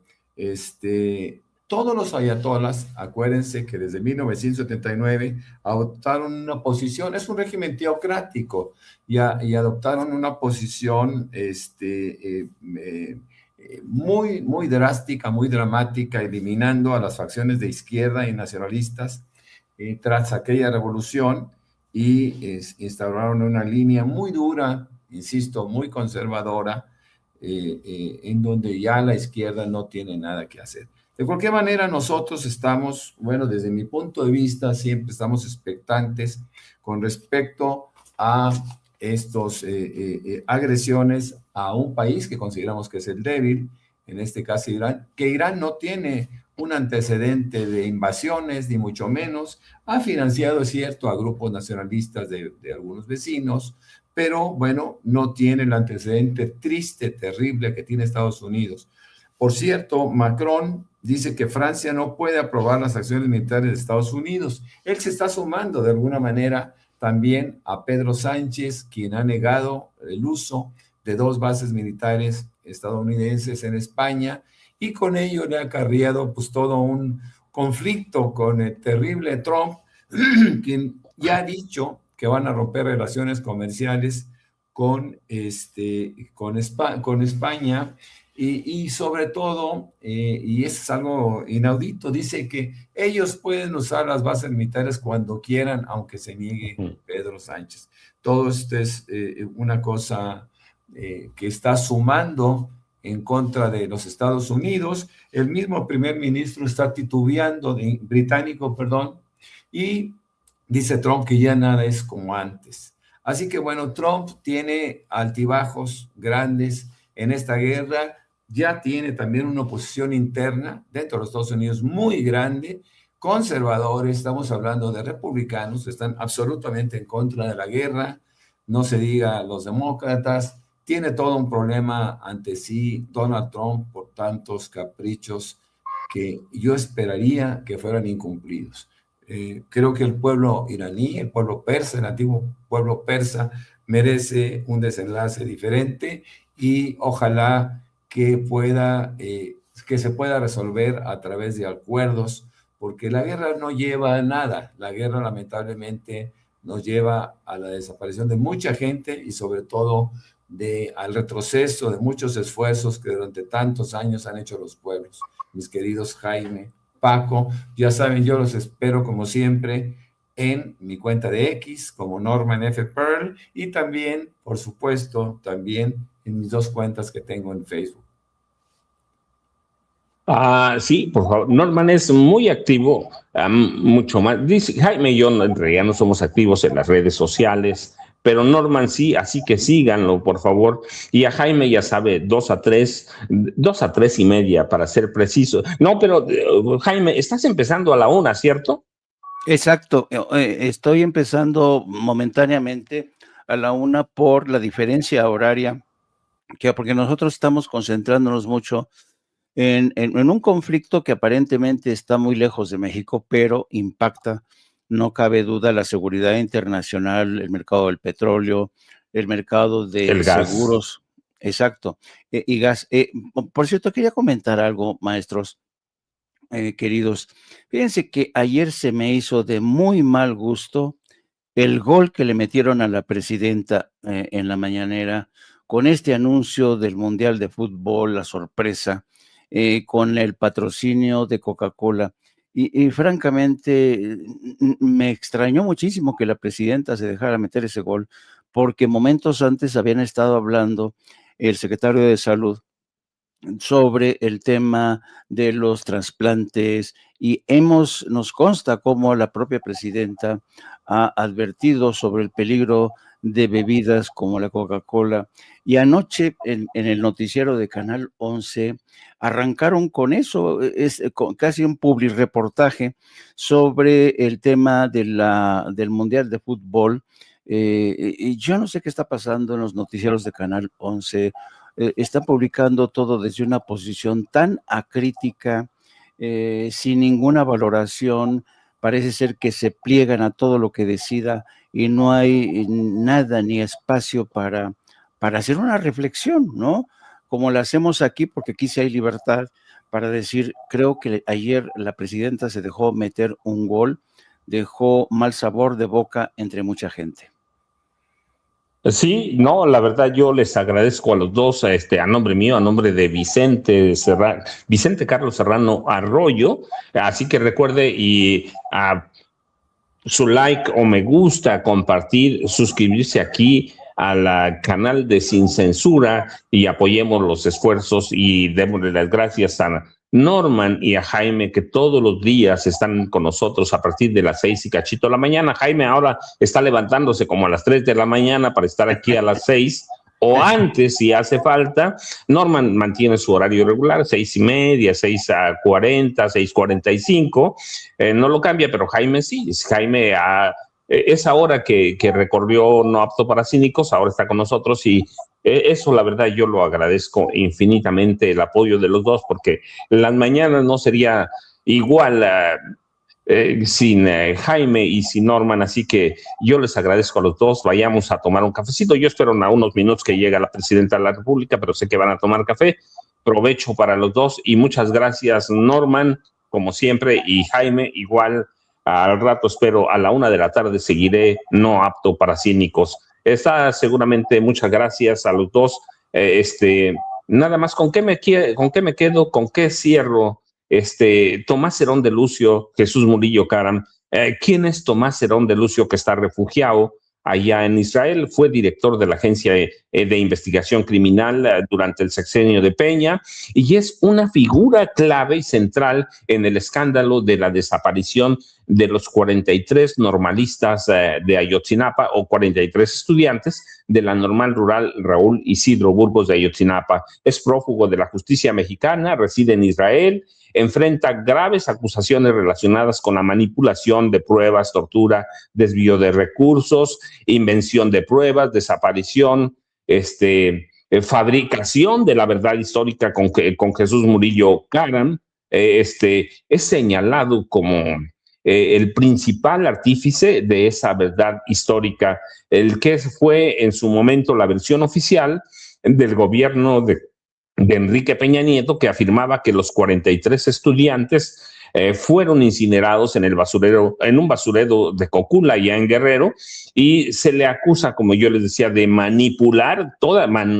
Todos los ayatolas, acuérdense que desde 1979 adoptaron una posición, es un régimen teocrático, y adoptaron una posición muy, muy drástica, muy dramática, eliminando a las facciones de izquierda y nacionalistas tras aquella revolución, y instauraron una línea muy dura, insisto, muy conservadora, en donde ya la izquierda no tiene nada que hacer. De cualquier manera, nosotros estamos, bueno, desde mi punto de vista, siempre estamos expectantes con respecto a estas agresiones a un país que consideramos que es el débil, en este caso Irán, que Irán no tiene un antecedente de invasiones, ni mucho menos. Ha financiado, es cierto, a grupos nacionalistas de algunos vecinos, pero bueno, no tiene el antecedente triste, terrible que tiene Estados Unidos. Por cierto, Macron dice que Francia no puede aprobar las acciones militares de Estados Unidos. Él se está sumando de alguna manera también a Pedro Sánchez, quien ha negado el uso de 2 bases militares estadounidenses en España, y con ello le ha acarreado pues todo un conflicto con el terrible Trump, quien ya ha dicho que van a romper relaciones comerciales con España. Y sobre todo, y eso es algo inaudito, dice que ellos pueden usar las bases militares cuando quieran, aunque se niegue Pedro Sánchez. Todo esto es una cosa que está sumando en contra de los Estados Unidos. El mismo primer ministro está titubeando, británico, y dice Trump que ya nada es como antes. Así que bueno, Trump tiene altibajos grandes en esta guerra. Ya tiene también una oposición interna dentro de los Estados Unidos muy grande, conservadores, estamos hablando de republicanos, están absolutamente en contra de la guerra, no se diga los demócratas. Tiene todo un problema ante sí Donald Trump por tantos caprichos que yo esperaría que fueran incumplidos. Creo que el pueblo iraní, el pueblo persa, el antiguo pueblo persa, merece un desenlace diferente y ojalá que se pueda resolver a través de acuerdos, porque la guerra no lleva a nada. La guerra lamentablemente nos lleva a la desaparición de mucha gente y sobre todo al retroceso de muchos esfuerzos que durante tantos años han hecho los pueblos. Mis queridos Jaime, Paco, ya saben, yo los espero como siempre en mi cuenta de X como Norman F. Pearl y también, por supuesto, también en mis 2 cuentas que tengo en Facebook. Sí, por favor. Norman es muy activo, mucho más. Dice, Jaime y yo en realidad no somos activos en las redes sociales, pero Norman sí, así que síganlo, por favor. Y a Jaime ya sabe, 2 a 3 y media, para ser preciso. No, pero Jaime, estás empezando a la 1, ¿cierto? Exacto, estoy empezando momentáneamente a la 1 por la diferencia horaria, porque nosotros estamos concentrándonos mucho en un conflicto que aparentemente está muy lejos de México, pero impacta, no cabe duda, la seguridad internacional, el mercado del petróleo, el mercado de seguros, exacto, y gas. Por cierto, quería comentar algo, maestros, queridos. Fíjense que ayer se me hizo de muy mal gusto el gol que le metieron a la presidenta en la mañanera con este anuncio del Mundial de Fútbol, la sorpresa, con el patrocinio de Coca-Cola. Y francamente me extrañó muchísimo que la presidenta se dejara meter ese gol, porque momentos antes habían estado hablando el secretario de Salud sobre el tema de los trasplantes y nos consta cómo la propia presidenta ha advertido sobre el peligro de bebidas como la Coca-Cola. Y anoche en el noticiero de Canal 11 arrancaron con eso, con casi un publireportaje sobre el tema del Mundial de Fútbol. Y yo no sé qué está pasando en los noticieros de Canal 11. Están publicando todo desde una posición tan acrítica, sin ninguna valoración. Parece ser que se pliegan a todo lo que decida y no hay nada ni espacio para hacer una reflexión, ¿no? Como la hacemos aquí, porque aquí sí hay libertad para decir, creo que ayer la presidenta se dejó meter un gol, dejó mal sabor de boca entre mucha gente. Sí, no, la verdad yo les agradezco a los dos, a nombre mío, a nombre de Vicente Carlos Serrano Arroyo, así que recuerde y su like o me gusta, compartir, suscribirse aquí al canal de Sin Censura y apoyemos los esfuerzos y démosle las gracias a Norman y a Jaime, que todos los días están con nosotros a partir de las 6 y cachito de la mañana. Jaime ahora está levantándose como a las 3 de la mañana para estar aquí a las 6 o antes si hace falta. Norman mantiene su horario regular, 6 y media, 6:40, 6:45, no lo cambia, pero Jaime sí. Jaime esa hora que recorrió No Apto para Cínicos, ahora está con nosotros y eso la verdad yo lo agradezco infinitamente, el apoyo de los dos, porque las mañanas no sería igual sin Jaime y sin Norman, así que yo les agradezco a los dos. Vayamos a tomar un cafecito. Yo espero a unos minutos que llegue la presidenta de la República, pero sé que van a tomar café. Provecho para los dos y muchas gracias, Norman, como siempre, y Jaime, igual. Al rato espero a la 1 de la tarde seguiré No Apto para Cínicos. Está seguramente, muchas gracias a los dos. Nada más, ¿con qué me quedo? ¿Con qué cierro? Tomás Herón de Lucio, Jesús Murillo Caram. ¿Quién es Tomás Herón de Lucio, que está refugiado allá en Israel? Fue director de la Agencia de Investigación Criminal durante el sexenio de Peña y es una figura clave y central en el escándalo de la desaparición de los 43 normalistas de Ayotzinapa, o 43 estudiantes de la normal rural Raúl Isidro Burgos de Ayotzinapa. Es prófugo de la justicia mexicana, reside en Israel, enfrenta graves acusaciones relacionadas con la manipulación de pruebas, tortura, desvío de recursos, invención de pruebas, desaparición, fabricación de la verdad histórica con Jesús Murillo Caram, es señalado como el principal artífice de esa verdad histórica, el que fue en su momento la versión oficial del gobierno de Enrique Peña Nieto, que afirmaba que los 43 estudiantes fueron incinerados en un basurero de Cocula, ya en Guerrero, y se le acusa, como yo les decía, de manipular,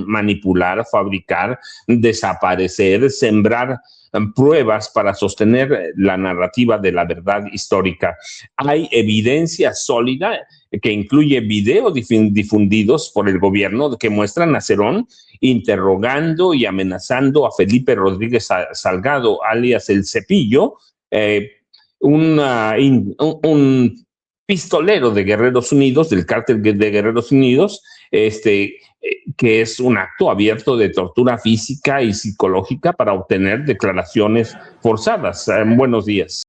manipular, fabricar, desaparecer, sembrar pruebas para sostener la narrativa de la verdad histórica. Hay evidencia sólida que incluye videos difundidos por el gobierno que muestran a Cerón interrogando y amenazando a Felipe Rodríguez Salgado, alias El Cepillo, un pistolero de Guerreros Unidos, del cártel de Guerreros Unidos, que es un acto abierto de tortura física y psicológica para obtener declaraciones forzadas. Buenos días.